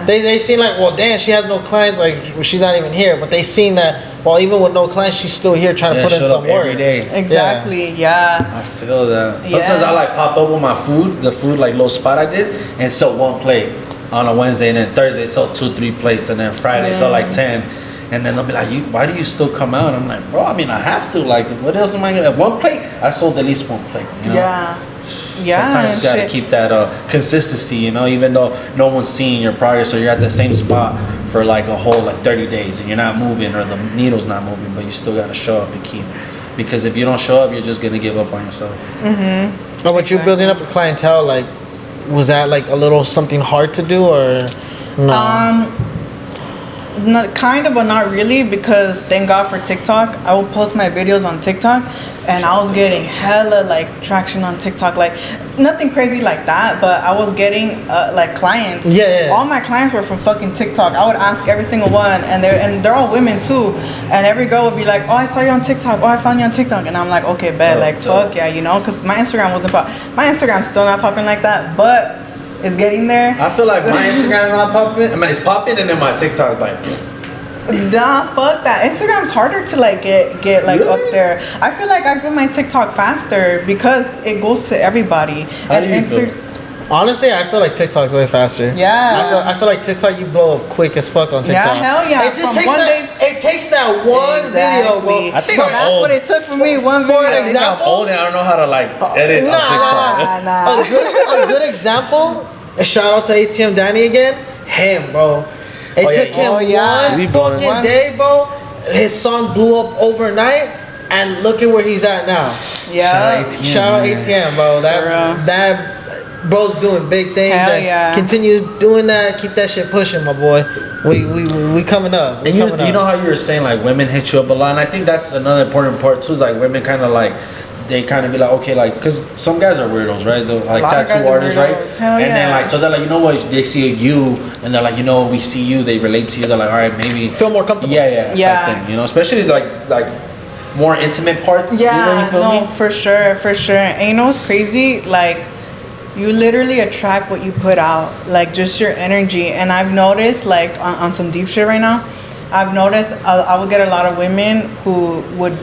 They seen like, well, damn, she has no clients, like she's not even here. But they seen that, well, even with no clients, she's still here trying to put in some work every day. Exactly. I feel that. Sometimes I like pop up with my the food like little spot I did, and sell 1 plate on a Wednesday, and then Thursday sell 2-3 plates, and then Friday sell like 10. And then they'll be like, why do you still come out? I'm like, bro, I mean, I have to. Like, what else am I gonna? 1 plate, I sold at least 1 plate. You know? Sometimes you just gotta keep that consistency, you know, even though no one's seeing your progress, or you're at the same spot for like a whole like 30 days and you're not moving, or the needle's not moving, but you still gotta show up and keep. Because if you don't show up, you're just gonna give up on yourself. Oh, but you're building up a clientele, like, was that like a little something hard to do, or no? Not, kind of, but not really, because thank God for TikTok. I would post my videos on TikTok, and I was getting hella like traction on TikTok, like nothing crazy like that, but I was getting like clients. All my clients were from fucking TikTok. I would ask every single one, and they're all women too, and every girl would be like, oh, I saw you on TikTok, oh, I found you on TikTok, and I'm like, okay, bet, like fuck yeah, you know, because my Instagram wasn't my Instagram's still not popping like that, but it's getting there. I feel like my Instagram's not popping. I mean, it's popping, and then my TikTok's like, nah, fuck that. Instagram's harder to like get like up there. I feel like I grew my TikTok faster because it goes to everybody. How do you feel? Honestly, I feel like TikTok's way faster. I feel like TikTok, you blow up quick as fuck on TikTok. Hell yeah. It just takes that one video, bro. I think that's what it took for me. One video. For an example, I'm old and I don't know how to like edit on TikTok. A good example. A shout out to ATM Danny again. Him, bro. It took him one fucking day, bro. His song blew up overnight, and look at where he's at now. Shout out ATM, bro. That bro's doing big things. Continue doing that. Keep that shit pushing, my boy. We coming up. And you know how you were saying like women hit you up a lot, and I think that's another important part too. Is like women kind of like, they kind of be like, okay, like, because some guys are weirdos, right? They're like tattoo artists, right? Then like, so they're like, you know what? They see you, and they're like, you know, we see you. They relate to you. They're like, all right, maybe feel more comfortable. Type thing, you know, especially like more intimate parts. Yeah, you feel no, me? for sure. And you know what's crazy? Like, you literally attract what you put out, like just your energy. And I've noticed, like on some deep shit right now, I've noticed I would get a lot of women who would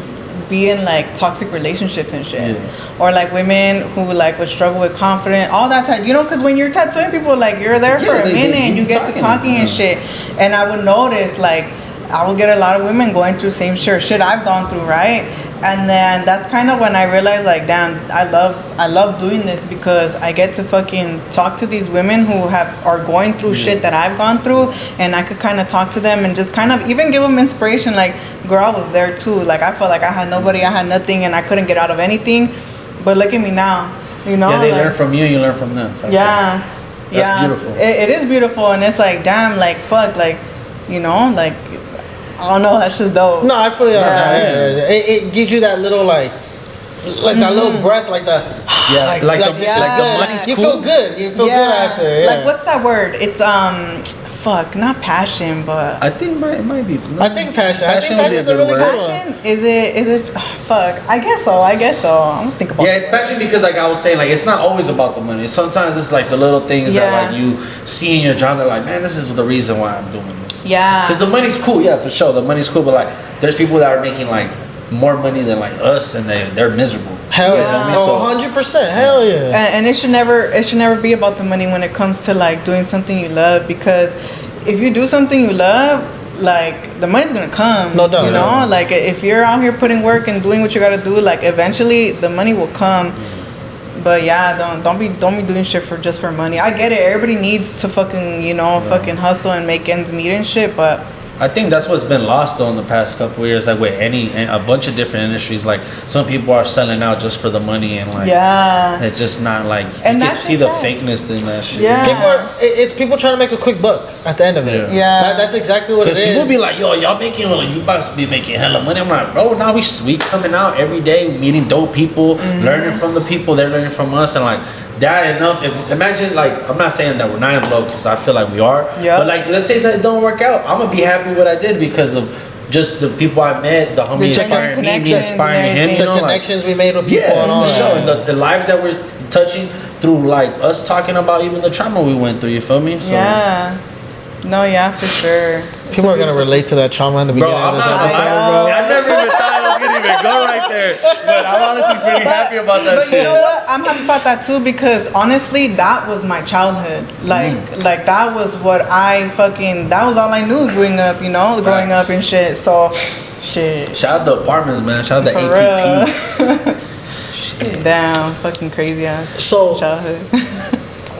be in like toxic relationships and shit, or like women who like would struggle with confidence, all that type, you know, because when you're tattooing people, like you're there for a minute and you get to talking and shit. And I would notice, like, I would get a lot of women going through same shit I've gone through, right? And then that's kind of when I realized, like, damn, I love doing this, because I get to fucking talk to these women who are going through shit that I've gone through, and I could kind of talk to them and just kind of even give them inspiration. Like, girl, I was there too. Like, I felt like I had nobody, I had nothing, and I couldn't get out of anything. But look at me now, you know? Yeah, they like, learn from you, you learn from them. Yeah. That's beautiful. It is beautiful, and it's like, damn, like, fuck, like, you know, like, I don't know, that's just dope. No, I feel you on that. It gives you that little like that little breath, like the like the money's you cool. feel good. You feel good after. Yeah. Like, what's that word? It's not passion, but I think it might be. I think passion. I think would be passion's a really word. good passion. one. Is it? Fuck. I guess so. I'm gonna think about. Yeah, it's passion because, like I was saying, like it's not always about the money. Sometimes it's like the little things that like you see in your job. They're like, man, this is the reason why I'm doing this. Yeah. Because the money's cool, yeah, for sure. The money's cool, but like, there's people that are making like more money than like us, and they're miserable. Hell yeah. So, 100%. Hell yeah. And it should never be about the money when it comes to like doing something you love, because if you do something you love, like the money's gonna come. No doubt. You know, like if you're out here putting work and doing what you gotta do, like eventually the money will come. But yeah, don't be doing shit just for money. I get it. Everybody needs to fucking fucking hustle and make ends meet and shit. But I think that's what's been lost though in the past couple of years. Like with a bunch of different industries, like some people are selling out just for the money, and like it's just not like and you can see the fakeness in that shit. Yeah, it's people trying to make a quick buck at the end of it. Yeah, that's exactly what it is. Because people be like, yo, y'all making, like, you about to be making hella money. I'm like, bro, now we coming out every day, meeting dope people, learning from the people, they're learning from us, and like that enough. Imagine, like, I'm not saying that we're not in love, because I feel like we are. Yeah. But like, let's say that it don't work out, I'm gonna be happy with what I did because of just the people I met, the homie inspiring me inspiring him. The connections we made with people and all for sure. that. And the lives that we're touching through, like us talking about even the trauma we went through. You feel me? So, yeah. No, yeah, for sure. People are gonna relate to that trauma in the beginning of this episode, bro. I never even thought I was gonna even go right there, but I'm honestly pretty happy about that. But you know what? I'm happy about that too, because honestly, that was my childhood. Like that was what that was all I knew growing up. Growing up and shit. So, shit. Shout out to apartments, man. Shout out to APTs. Shit. Damn, fucking crazy ass. So, childhood.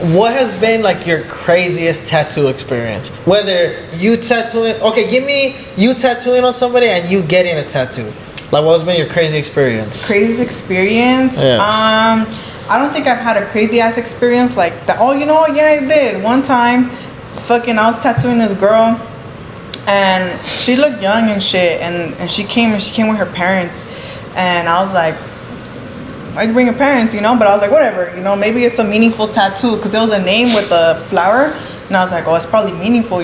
what has been like your craziest tattoo experience? Whether you tattooing, give me you tattooing on somebody and you getting a tattoo. Like, what has been your crazy experience? Crazy experience? Yeah. I don't think I've had a crazy ass experience like that. Oh, I did. One time, I was tattooing this girl, and she looked young and shit, and she came with her parents, and I was like, I'd bring her parents, but I was like, whatever, maybe it's a meaningful tattoo, because there was a name with a flower, and I was like, oh, it's probably meaningful,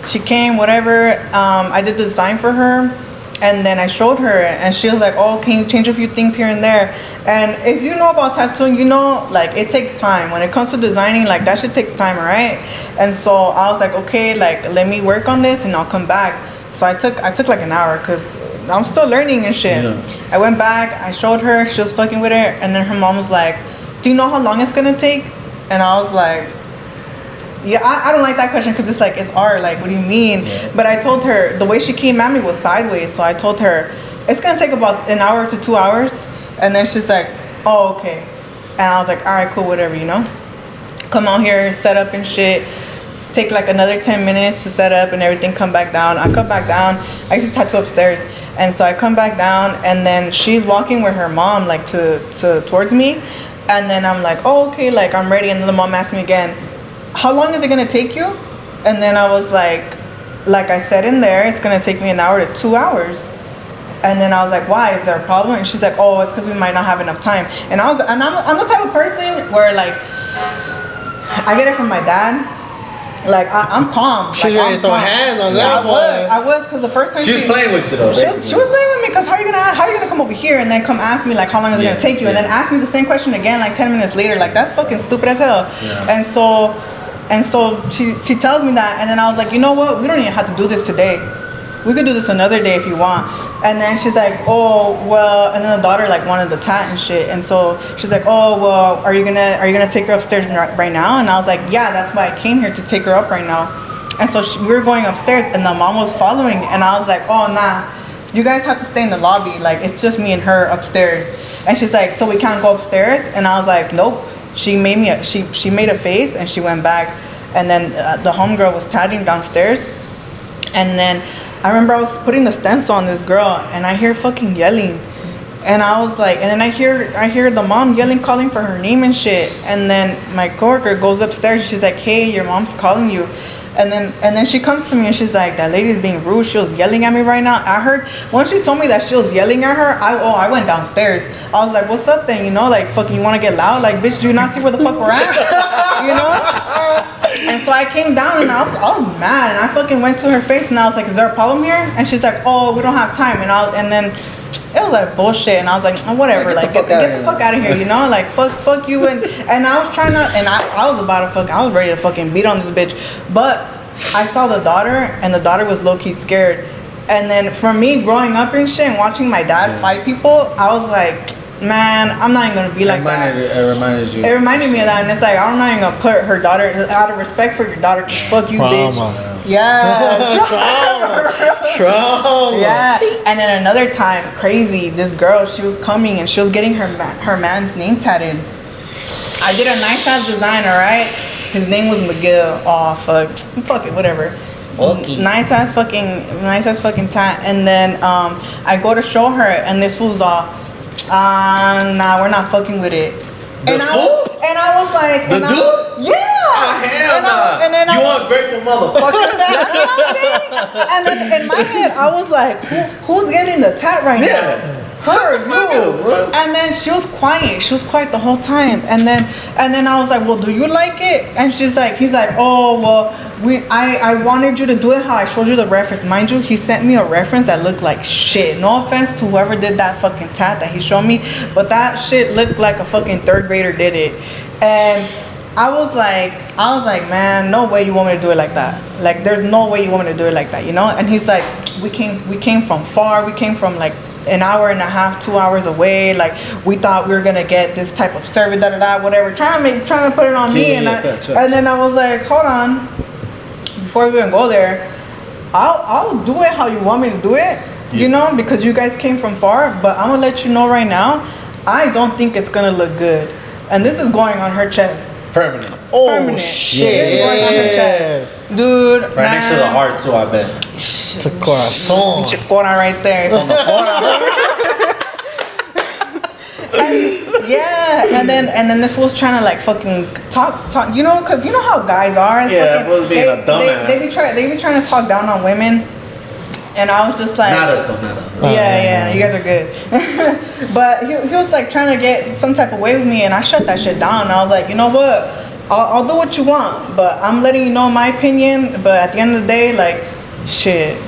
She came, whatever, I did the design for her, and then I showed her, and she was like, oh, can you change a few things here and there? And if you know about tattooing, like, it takes time. When it comes to designing, like, that shit takes time, right? And so I was like, okay, like, let me work on this, and I'll come back. So I took like an hour, because I'm still learning and shit. Yeah. I went back, I showed her, she was fucking with it, and then her mom was like, do you know how long it's gonna take? And I was like, yeah, I don't like that question, because it's like, it's art, like, what do you mean? Yeah. But I told her, the way she came at me was sideways, so I told her, it's gonna take about an hour to 2 hours. And then she's like, oh, okay. And I was like, all right, cool, whatever, come out here, set up and shit. Take like another 10 minutes to set up and everything, come back down. I come back down. I used to tattoo upstairs. And so I come back down, and then she's walking with her mom, like towards me. And then I'm like, oh, okay, like I'm ready. And then the mom asked me again, how long is it gonna take you? And then I was like I said in there, it's gonna take me an hour to 2 hours. And then I was like, why? Is there a problem? And she's like, oh, it's because we might not have enough time. And I'm the type of person where, like, I get it from my dad. Like I'm calm. She's like, ready to throw hands on that one. I was, because the first time she was playing with you though. She was playing with me, because how are you gonna come over here and then come ask me like how long is it gonna take you, and then ask me the same question again like 10 minutes later? Like that's fucking stupid as hell. And so she tells me that, and then I was like, you know what? We don't even have to do this today. We could do this another day if you want. And then she's like, oh well, and then the daughter like wanted the tat and shit, and so she's like, oh well, are you gonna take her upstairs right now? And I was like, yeah, that's why I came here, to take her up right now. And so we were going upstairs, and the mom was following, and I was like, oh nah, you guys have to stay in the lobby, like it's just me and her upstairs. And she's like, so we can't go upstairs? And I was like, nope. She made a face, and she went back, and then the homegirl was tatting downstairs, and then I remember I was putting the stencil on this girl, and I hear fucking yelling, and I was like, and then I hear the mom yelling, calling for her name and shit, and then my coworker goes upstairs, and she's like, hey, your mom's calling you. And then she comes to me and she's like, that lady's being rude. She was yelling at me right now. I heard, once she told me that she was yelling at her, I went downstairs. I was like, what's up then? You know, like, fucking, you want to get loud? Like, bitch, do you not see where the fuck we're at? You know? And so I came down, and I was mad, and I fucking went to her face, and I was like, is there a problem here? And she's like, oh, we don't have time. And then it was like bullshit, and I was like, oh, whatever, like get the fuck out of here, you know, like fuck you. And I was trying to, and I was ready to fucking beat on this bitch, but I saw the daughter, and the daughter was low-key scared. And then for me, growing up and shit and watching my dad fight people, I was like, man, I'm not even gonna be like that. It reminded me of that, and it's like, I'm not even gonna put her daughter, out of respect for your daughter, fuck you, bitch. Yeah. Trauma. Yeah. And then another time, crazy, this girl, she was coming and she was getting her man's name tatted. I did a nice ass design, alright? His name was McGill. Oh fuck it, whatever. Nice ass fucking tat. And then I go to show her, and this fool's all, nah, we're not fucking with it. I was like, the dude? Yeah. Hell nah. And then you ungrateful motherfucker. That's what I'm saying. And then in my head, I was like, who's getting the tat right now? Her, you. And then she was quiet. She was quiet the whole time. And then I was like, well, do you like it? And he's like, oh, well, I wanted you to do it how I showed you the reference. Mind you, he sent me a reference that looked like shit. No offense to whoever did that fucking tat that he showed me, but that shit looked like a fucking third grader did it. And I was like, man, no way you want me to do it like that. Like, there's no way you want me to do it like that, you know? And he's like, we came from far. We came from like an hour and a half, 2 hours away. Like, we thought we were gonna get this type of service, whatever. Trying to put it on me, and then I was like, hold on, before we even go there, I'll do it how you want me to do it, you know, because you guys came from far. But I'm gonna let you know right now, I don't think it's gonna look good, and this is going on her chest. Permanent. Oh, permanent. shit. Going on her chest. Dude, right next to the heart too, I bet. It's a corazon. Chicona right there. And then this fool's trying to like fucking talk, you know, because you know how guys are. Yeah, it was being a dumbass. They be trying to talk down on women. And I was just like, not us though. Yeah, you guys are good. But he was like trying to get some type of way with me, and I shut that shit down. And I was like, you know what? I'll do what you want, but I'm letting you know my opinion. But at the end of the day, like, shit.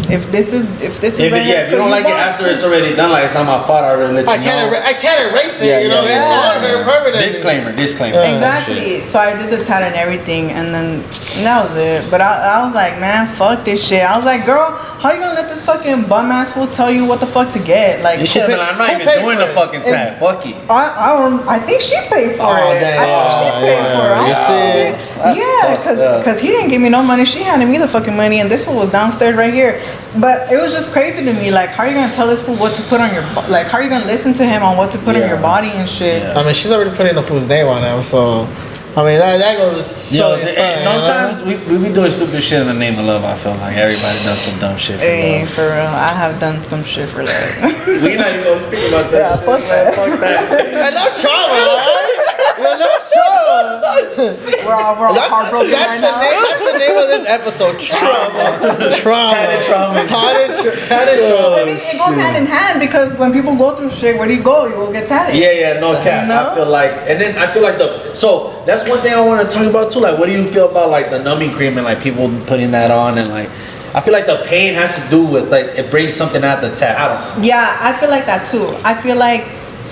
If you don't like it after it's already done, like, it's not my fault. I already let you know. I can't erase it. You know, it's permanent. Disclaimer. Exactly. So I did the tat and everything, and then that was it. But I was like, man, fuck this shit. I was like, girl, how you gonna let this fucking bum ass fool tell you what the fuck to get? Like, you should have been like, I'm not even doing the fucking tat. Fuck it. I think she paid for it. Damn. I think she paid for it. You see? Yeah, because he didn't give me no money. She handed me the fucking money, and this fool was downstairs right here. But it was just crazy to me. Like, how are you gonna tell this fool what to put on your like? How are you gonna listen to him on what to put on your body and shit? Yeah. I mean, she's already putting the fool's name on him, so. I mean, that goes. Sometimes we be doing stupid shit in the name of love. I feel like everybody does some dumb shit for love. For real, I have done some shit for love. We not even gonna speak about that. Yeah, fuck that. I love trauma, right? I love trauma. We're all heartbroken right now. That's the name of this episode. Trauma. Tatted trauma. Tatted trauma. I mean, it goes hand in hand because when people go through shit, where do you go? You will get tatted. Yeah, no cap. You know? I feel like, and then I feel like so that's one thing I want to talk about too. Like, what do you feel about like the numbing cream and like people putting that on and like, I feel like the pain has to do with like it brings something out the tat. I don't know. Yeah, I feel like that too. I feel like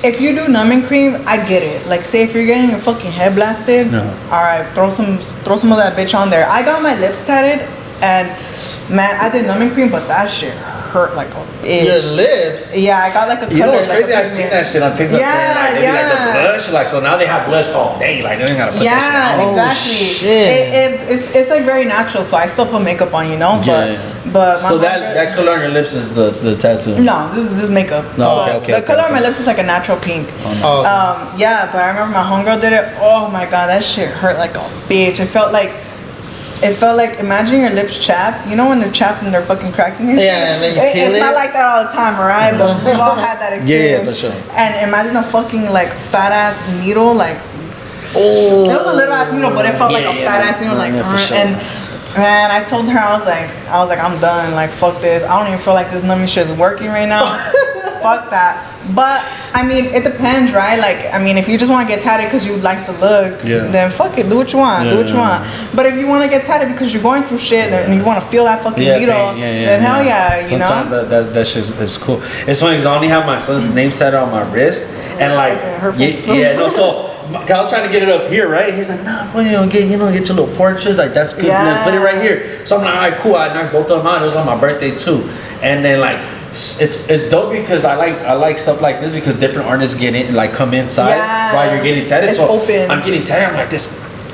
if you do numbing cream, I get it. Like, say if you're getting your fucking head blasted, all right, throw some of that bitch on there. I got my lips tatted, and man, I did numbing cream, but that shit hurt like a bitch. Your lips? Yeah, I got like a color. You know what's like crazy? I seen that shit on TikTok. Yeah, Saying, like, the blush, like, so now they have blush all day. Like, they ain't gotta put that shit on. Exactly. Shit. It's like very natural, so I still put makeup on, you know. But so that color on your lips is the tattoo. No, this is makeup. No, okay. The color on my lips is like a natural pink. Oh, nice. Yeah, but I remember my homegirl did it. Oh my god, that shit hurt like a bitch. It felt like imagine your lips chapped. You know when they're chapped and they're fucking cracking and shit? Yeah, and then you peel It's not like that all the time, alright? But we've all had that experience. Yeah, for sure. And imagine a fucking like fat ass needle, like Oh. it was a little ass needle, but it felt like a fat ass needle, like for sure. and man, I told her I was like I'm done. Like fuck this. I don't even feel like this numbing shit is working right now. Fuck that. But I mean, it depends, right? Like, I mean, if you just want to get tatted because you like the look, then fuck it, do what you want, do what you want. But if you want to get tatted because you're going through shit and you want to feel that fucking needle, then hell yeah, you know. Sometimes that shit is cool. It's funny because I only have my son's name tatted on my wrist, and like, so. I was trying to get it up here, right? He's like, nah, well, get your little portraits, like that's good. Yeah. Put it right here. So I'm like, all right, cool. I knocked both of them out. It was on my birthday too, and then like. It's dope because I like stuff like this because different artists get in, like come inside while you're getting tatted. It's so open. I'm getting tatted. I'm like this,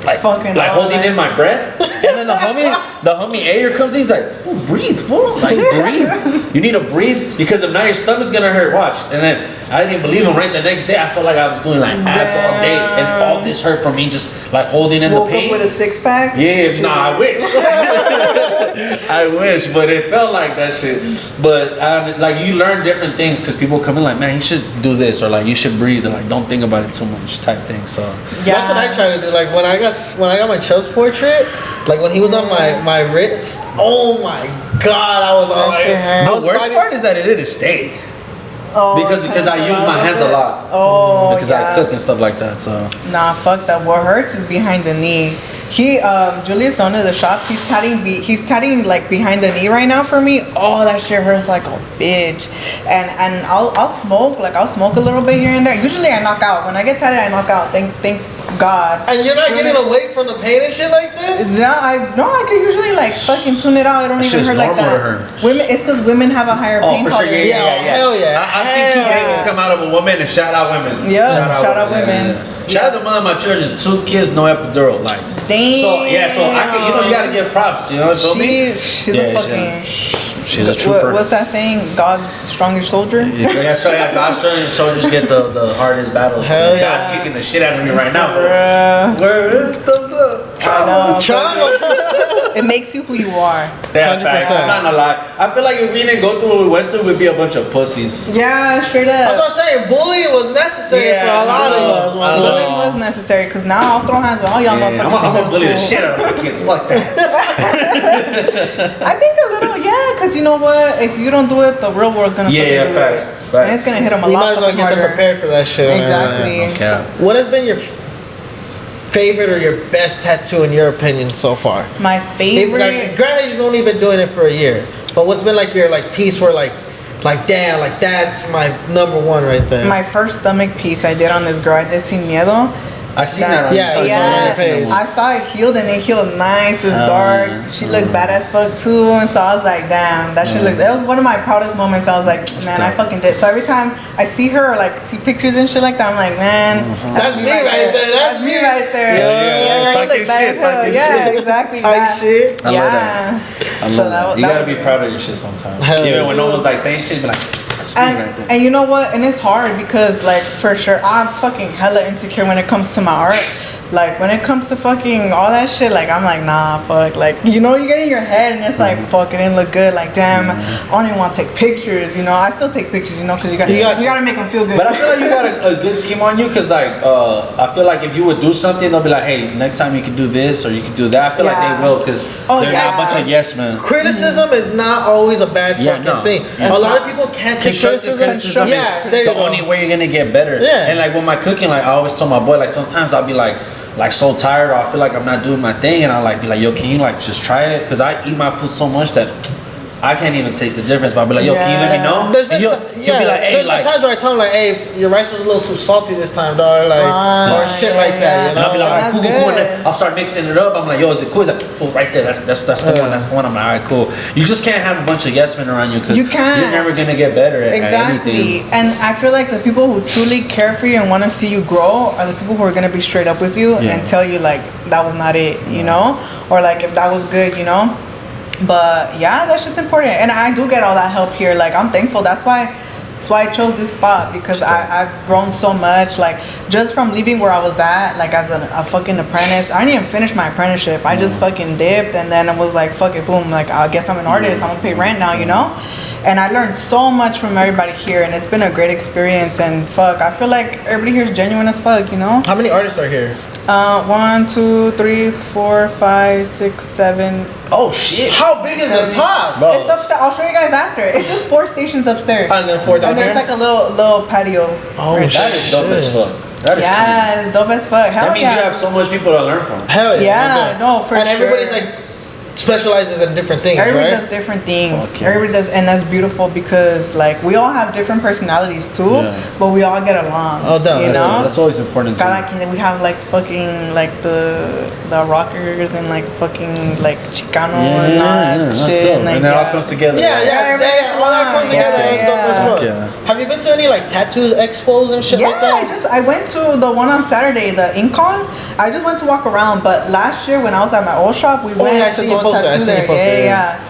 like fucking holding in my breath, and then the homie Ayer comes in. He's like, fool, breathe, fool, like breathe. You need to breathe because if not, your stomach's gonna hurt. Watch. And then I didn't believe him. Right the next day, I felt like I was doing like abs all day, and all this hurt from me just like holding in the pain. Woke up with a 6-pack. Yeah, nah, I wish. I wish, but it felt like that shit. But like you learn different things because people come in like, man, you should do this or like you should breathe and like don't think about it too much type thing. So that's what I try to do. Like when I got my Chubbs portrait, like when he was on my wrist, oh my god, I was on the worst part is that it didn't stay. Oh, because I use my hands a lot. Oh, because I cook and stuff like that. So nah, fuck that. What hurts is behind the knee. Julius, owner of the shop, he's tatting like behind the knee right now for me. Oh, that shit hurts like a bitch. And I'll smoke a little bit here and there. Usually I knock out. When I get tatted, I knock out. Thank God. And you're not getting away from the pain and shit like that? I can usually like fucking tune it out. It don't even hurt like that. Women, it's because women have a higher pain tolerance. Sure. Yeah. Hell yeah. I've seen two babies come out of a woman and shout out women. Yeah, shout out women. Shout out to mother of my children, 2 kids, no epidural. Like, damn. So I can, you gotta give props. You know what I mean? She's a trooper. What's that saying? God's strongest soldier. God's strongest soldiers get the hardest battles. Hell yeah. God's kicking the shit out of me right now. Bruh. Thumbs up. Trauma. It makes you who you are. Yeah, facts. I'm not gonna lie. I feel like if we didn't go through what we went through, we'd be a bunch of pussies. Yeah, straight up. That's what I'm saying. Bullying was necessary for a lot of us. Bullying was necessary because now I'll throw hands with all y'all motherfuckers. I'm gonna bully the shit out of my kids. Fuck that. I think a little, because you know what? If you don't do it, the real world's gonna fucking do it. And it's gonna hit them a lot. You might as well get them prepared for that shit. Exactly. Okay. What has been your favorite or your best tattoo in your opinion so far? My favorite. Granted, you've only been doing it for a year, but what's been like your piece where like damn, like that's my number one right there? My first stomach piece I did on this girl. I did Sin Miedo. I seen that on I saw it healed and it healed nice. It was dark. She looked bad as fuck too, and so I was like, damn, that shit looked. That was one of my proudest moments. I was like, man, I fucking did. So every time I see her or like see pictures and shit like that, I'm like, man, that's me right there. That's me right there. Yeah, you look bad as hell. Yeah, exactly. Tight shit. I love that. You gotta be proud of your shit sometimes. Even when no one's like saying shit, be like. And you know what? And it's hard because like for sure I'm fucking hella insecure when it comes to my art. Like when it comes to fucking all that shit, like I'm like, nah, fuck. Like, you know, you get in your head and it's like, fuck, it didn't look good. Like, damn, I don't even want to take pictures. You know, I still take pictures. You know, because you gotta make them feel good. But I feel like you got a good team on you, because like I feel like if you would do something, they'll be like, hey, next time you can do this or you can do that. I feel like they will, because they're not a bunch of yes men. Criticism is not always a bad fucking thing. A lot of people can't take criticism. Is the only way you're gonna get better. Yeah. And like with my cooking, like I always tell my boy, like sometimes I'll be like so tired, or I feel like I'm not doing my thing, and I'll like be like, yo, can you like just try it? Because I eat my food so much that I can't even taste the difference. But I'll be like, yo, can you let me know? He'll be like, hey, there's been times where I tell him like, hey, your rice was a little too salty this time, dog, like or shit like that. You know, and I'll be like, all right, cool. And I'll start mixing it up. I'm like, yo, is it cool? He's like, cool, right there. That's the one. That's the one. I'm like, all right, cool. You just can't have a bunch of yes men around you, because you're never gonna get better at anything. And I feel like the people who truly care for you and want to see you grow are the people who are gonna be straight up with you and tell you like that was not it, you know, or like if that was good, you know. But yeah, that shit's important, and I do get all that help here. Like I'm thankful. That's why I chose this spot, because I've grown so much. Like just from leaving where I was at, like as a fucking apprentice. I didn't even finish my apprenticeship. I just fucking dipped, and then I was like, fuck it, boom. Like I guess I'm an artist. I'm gonna pay rent now, you know. And I learned so much from everybody here, and it's been a great experience. And fuck, I feel like everybody here is genuine as fuck, you know. How many artists are here? 1, 2, 3, 4, 5, 6, 7. Oh shit! How big is the top? Bro. It's upstairs. I'll show you guys after. It's just 4 stations upstairs. And then 4 down there. And there's like a little patio. Oh, that is dope as fuck. That is clean. It's dope as fuck. Hell that means you have so much people to learn from. Hell yeah. Yeah, no, for sure. And everybody's like specializes in different things. Everybody does different things. Everybody does, and that's beautiful, because like we all have different personalities too, but we all get along. Oh, damn. You know, that's always important too. Like we have like fucking like the rockers and like fucking like Chicano and all that shit. And it all comes together. Yeah, all that comes together. That's dope as fuck. Have you been to any like tattoo expos and shit like that? I went to the one on Saturday, the Incon. I just went to walk around, but last year when I was at my old shop, we went to go tattoo there.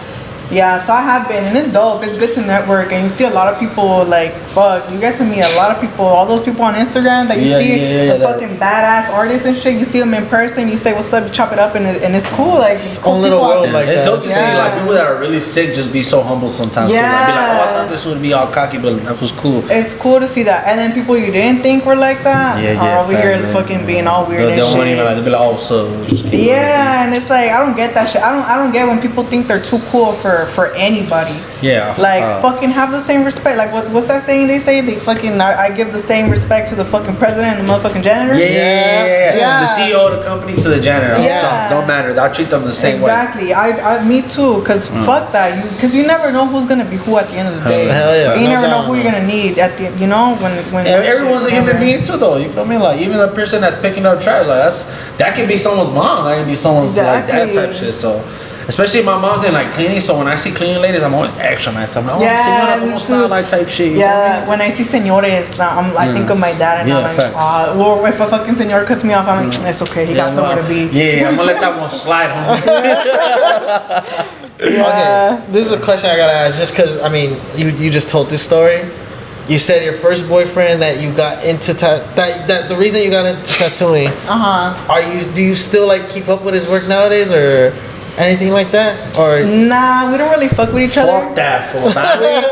Yeah, so I have been, and it's dope. It's good to network, and you see a lot of people. Like, fuck, you get to meet a lot of people. All those people on Instagram that you see, the fucking badass artists and shit. You see them in person. You say what's up. You chop it up, and it's cool. Like, it's cool little world like it's that. dope to see like people that are really sick just be so humble sometimes. Yeah, so, like, be like, oh, I thought this would be all cocky, but that was cool. It's cool to see that, and then people you didn't think were like that are over here fucking being all weird and shit. They'll be like, oh, so just keep yeah, and it's like I don't get that shit. I don't get when people think they're too cool for anybody. Yeah. Like fucking have the same respect. Like what's that saying they say? They fucking I give the same respect to the fucking president and the motherfucking janitor. Yeah. The CEO of the company to the janitor. Don't matter. I'll treat them the same way. Exactly. I me too. Cause fuck that. Because you never know who's gonna be who at the end of the day. Hell yeah. You never know who you're gonna need at the. You know when. Everyone's a human being too, though. You feel me? Like even the person that's picking up trash, like that could be someone's mom. That could be someone's like that type shit. So. Especially my mom's in like cleaning, so when I see cleaning ladies, I'm always extra nice. I'm like, oh, me too. Like type shit. Yeah, when I see señores, I think of my dad, and I'm like, or if a fucking señor cuts me off, I'm like, it's okay, he got somewhere to be. Yeah, I'm gonna let that one slide, homie. Okay, this is a question I gotta ask, just because I mean, you just told this story. You said your first boyfriend that you got into that the reason you got into tattooing. Do you still like keep up with his work nowadays, or anything like that? Or nah, we don't really fuck with each other. Fuck that fool, man.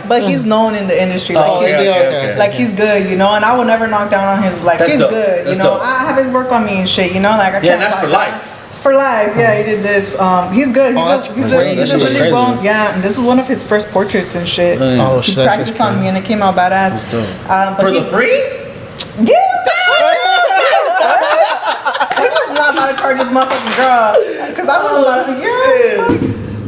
But he's known in the industry. Like he's good, you know. And I will never knock down on his. Like he's good, you know. I have his work on me and shit, you know. Like I can't. That's for life. It's for life. Yeah, he did this. He's good. He's a really well. Yeah, and this was one of his first portraits and shit. Oh shit! He practiced on me and it came out badass. For the free? Yeah. I'm not about to charge this motherfucking girl because I wasn't about to.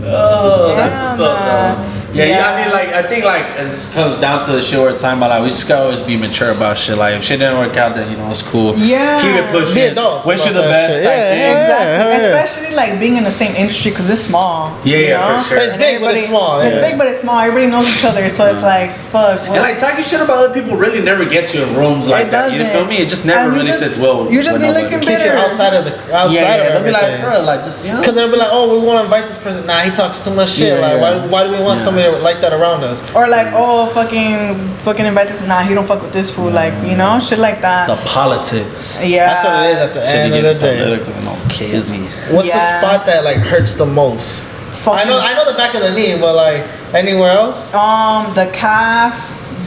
Oh, that's what's up, though. Yeah, I mean, like, I think, like, it comes down to the shit we're talking about. Like, we just gotta always be mature about shit. Like, if shit didn't work out, then, you know, it's cool. Yeah. Keep it pushing. Be adults. Wish you the best type thing. Exactly. Especially, like, being in the same industry because it's small. Yeah, for sure. It's big, but it's small. It's big, but it's small. Everybody knows each other, so it's like, fuck. And, like, talking shit about other people really never gets you in rooms like that. You feel me? It just never really sits well with you just be looking keeps you outside of they'll be like, bro, like, just, you know. Because they'll be like, oh, we want to invite this person. Nah, he talks too much shit. Like, why do we want somebody like that around us. Or like, oh, fucking invite this. Nah, he don't fuck with this fool. Like, you know, shit like that. The politics. Yeah. That's what it is at the end of the day. Political and all crazy. What's the spot that like hurts the most? I know the back of the knee, but like anywhere else? The calf,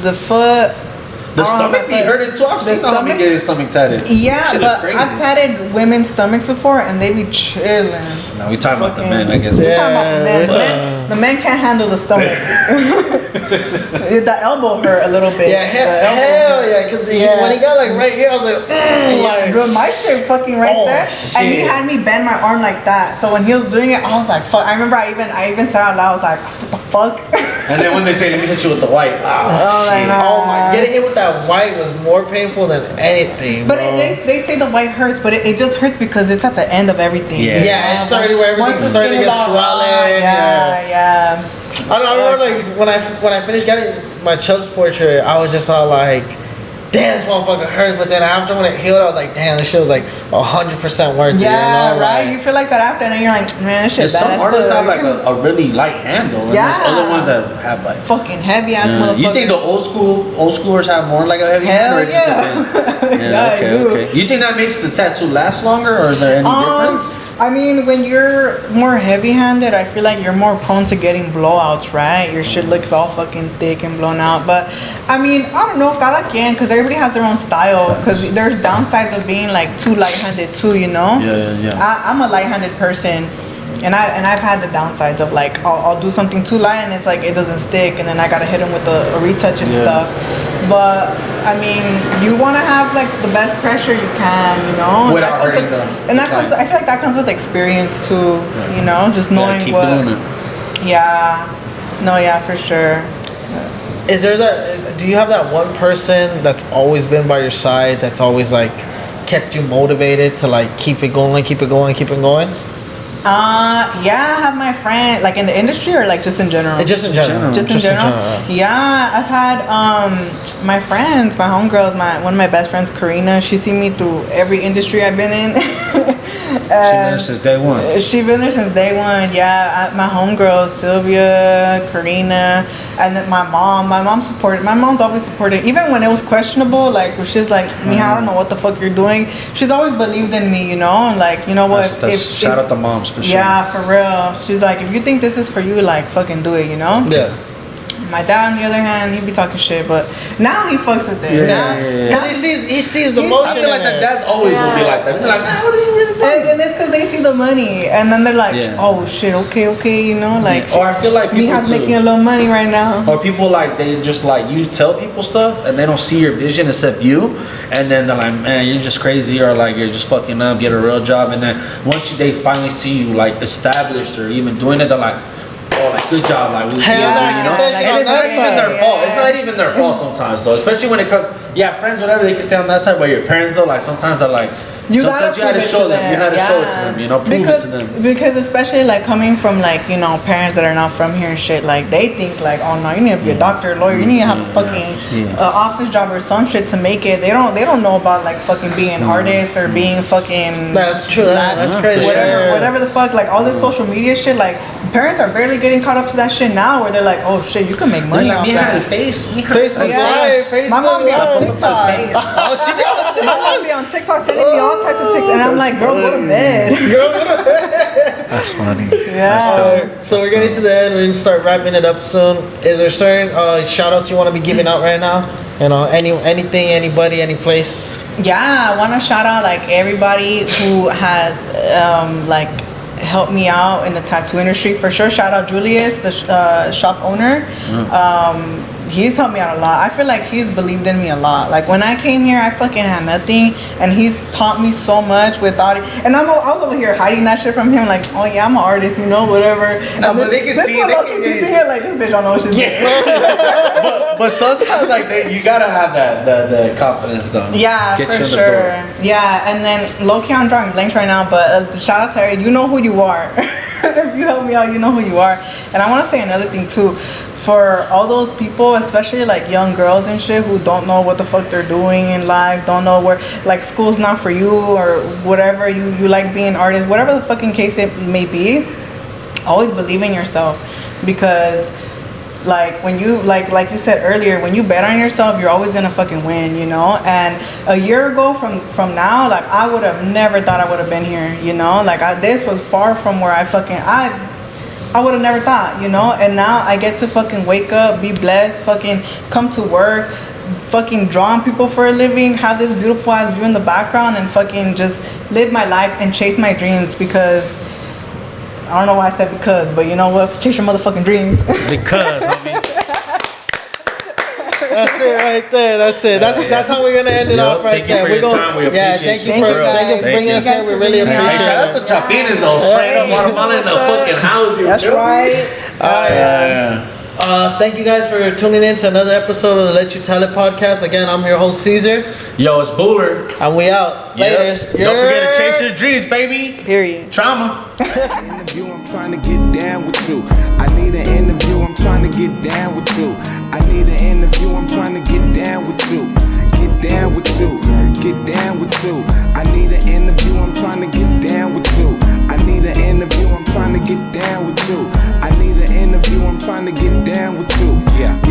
the foot. The stomach be hurting too. I've seen how get his stomach tatted. Yeah, but I've tatted women's stomachs before, and they be chilling. Now we talking about the men, I guess. We talking about the men. The men can't handle the stomach. The elbow hurt a little bit. Yeah, hell yeah. Cause when he got like right here, I was like, like, bro, my shit fucking right there. Shit. And he had me bend my arm like that. So when he was doing it, I was like, fuck. I remember I even said out loud, I was like, what the fuck? And then when they say, let me hit you with the white. Oh my, getting hit with that white was more painful than anything. But they say the white hurts, but it just hurts because it's at the end of everything. Yeah, it's already where everything's starting to get swollen. Yeah. I remember like when I finished getting my Chubbs portrait, I was just all like, damn, this motherfucker hurts. But then after when it healed, I was like, damn, this shit was like 100% worth it. Yeah, you know? right. You feel like that after, and then you're like, man, this shit. Some artists have like a really light handle, and there's other ones that have like fucking heavy ass motherfuckers. You think the old schoolers have more like a heavy hand? Or okay. You think that makes the tattoo last longer, or is there any difference? I mean, when you're more heavy-handed, I feel like you're more prone to getting blowouts, right? Your shit looks all fucking thick and blown out. But I mean, I don't know, cada quien, because everybody has their own style. Because there's downsides of being like too light-handed too, you know? Yeah. I'm a light-handed person. And I've had the downsides of like I'll do something too light and it's like it doesn't stick, and then I gotta hit them with a retouch and stuff. But I mean, you want to have like the best pressure you can, you know. Without hurting them. And that comes. I feel like that comes with experience too. Yeah. You know, just knowing keep what. Doing it. Yeah. No. Yeah. For sure. Is there that? Do you have that one person that's always been by your side? That's always like kept you motivated to like keep it going? Yeah, I have my friend, like in the industry or like just in general? Just in general. Just in general. Yeah, I've had my friends, my homegirls, one of my best friends, Karina. She's seen me through every industry I've been in. She's been there since day one. She's been there since day one. Yeah, my homegirls, Sylvia, Karina, and then my mom. My mom supported. My mom's always supported, even when it was questionable. Like she's like, Mija, I don't know what the fuck you're doing. She's always believed in me, you know, and like, you know what? Shout out to moms for sure. Yeah, for real. She's like, if you think this is for you, like fucking do it, you know? Yeah. My dad, on the other hand, he be talking shit, but now he fucks with it. Now he sees the motion. I feel like that dad's always will be like that. They're like, man, what are you really doing? And it's because they see the money, and then they're like, oh shit, okay, you know, like. Or I feel like people Mija's making a little money right now. Or people like they just like you tell people stuff, and they don't see your vision except you, and then they're like, man, you're just crazy, or like you're just fucking up, get a real job, and then once they finally see you like established or even doing it, they're like, oh, like good job, like we doing, you know. And it's not even their fault. It's not even their fault sometimes, though. Especially when it comes, friends, whatever, they can stay on that side. But your parents, though, like sometimes they're like, sometimes you had to show them. You had to show it to them, you know, prove it to them. Because especially like coming from like, you know, parents that are not from here and shit, like they think like, oh no, you need to be a doctor, lawyer, you need to have a fucking office job or some shit to make it. They don't know about like fucking being an artist or being fucking. That's true. That's crazy. Whatever the fuck, like all this social media shit, like parents are barely getting caught up to that shit now, where they're like, oh shit, you can make money off that. Facebook Live. My mom be on TikTok. Oh, she be on TikTok. My mom be on TikTok sending me all types of TikToks, and I'm like, girl, go to bed. That's funny. Yeah. So we're getting to the end. We're gonna start wrapping it up soon. Is there certain shout outs you want to be giving out right now? You know, anything, anybody, any place? Yeah, I want to shout out like everybody who has like helped me out in the tattoo industry. For sure, shout out Julius, the shop owner. He's helped me out a lot. I feel like he's believed in me a lot. Like when I came here, I fucking had nothing, and he's taught me so much without it. And I was over here hiding that shit from him, like, oh yeah, I'm an artist, you know, whatever. No, but they can see. They can be here like this bitch don't know what she's doing. but sometimes like you gotta have the confidence though. Yeah, for sure. Yeah, and then low key I'm drawing blanks right now, but shout out to her. You know who you are. If you help me out, you know who you are. And I want to say another thing too. For all those people, especially like young girls and shit who don't know what the fuck they're doing in life, don't know where, like school's not for you or whatever, you like being an artist, whatever the fucking case it may be, always believe in yourself, because Like when you like you said earlier, when you bet on yourself, you're always gonna fucking win, you know. And a year ago from now, like I would have never thought I would have been here, you know. Like this was far from where I would have never thought, you know. And now I get to fucking wake up, be blessed, fucking come to work, fucking draw on people for a living, have this beautiful ass view in the background, and fucking just live my life and chase my dreams. Because I don't know why I said because, but you know what? Chase your motherfucking dreams. Because, I mean. That's it right there. That's it. That's how we're gonna end it off right there. We're going. We appreciate thank you for bringing us here. We really appreciate it. Shout out to Chapines though, straight up Guatemala in the fucking house. That's right. Thank you guys for tuning in to another episode of the Let You Tell It podcast. Again, I'm your host Caesar. Yo, it's Buller. And we out. Later. Don't forget to chase your dreams, baby. Period. Trauma. Interview, I'm trying to get down with you. I need an interview, I'm trying to get down with you. I need an interview, I'm trying to get down with you. Get down with you. Get down with you. I need an interview, I'm trying to get down with you. I need an interview, I'm trying to get down with you. I need an interview, I'm trying to get down with you. Yeah.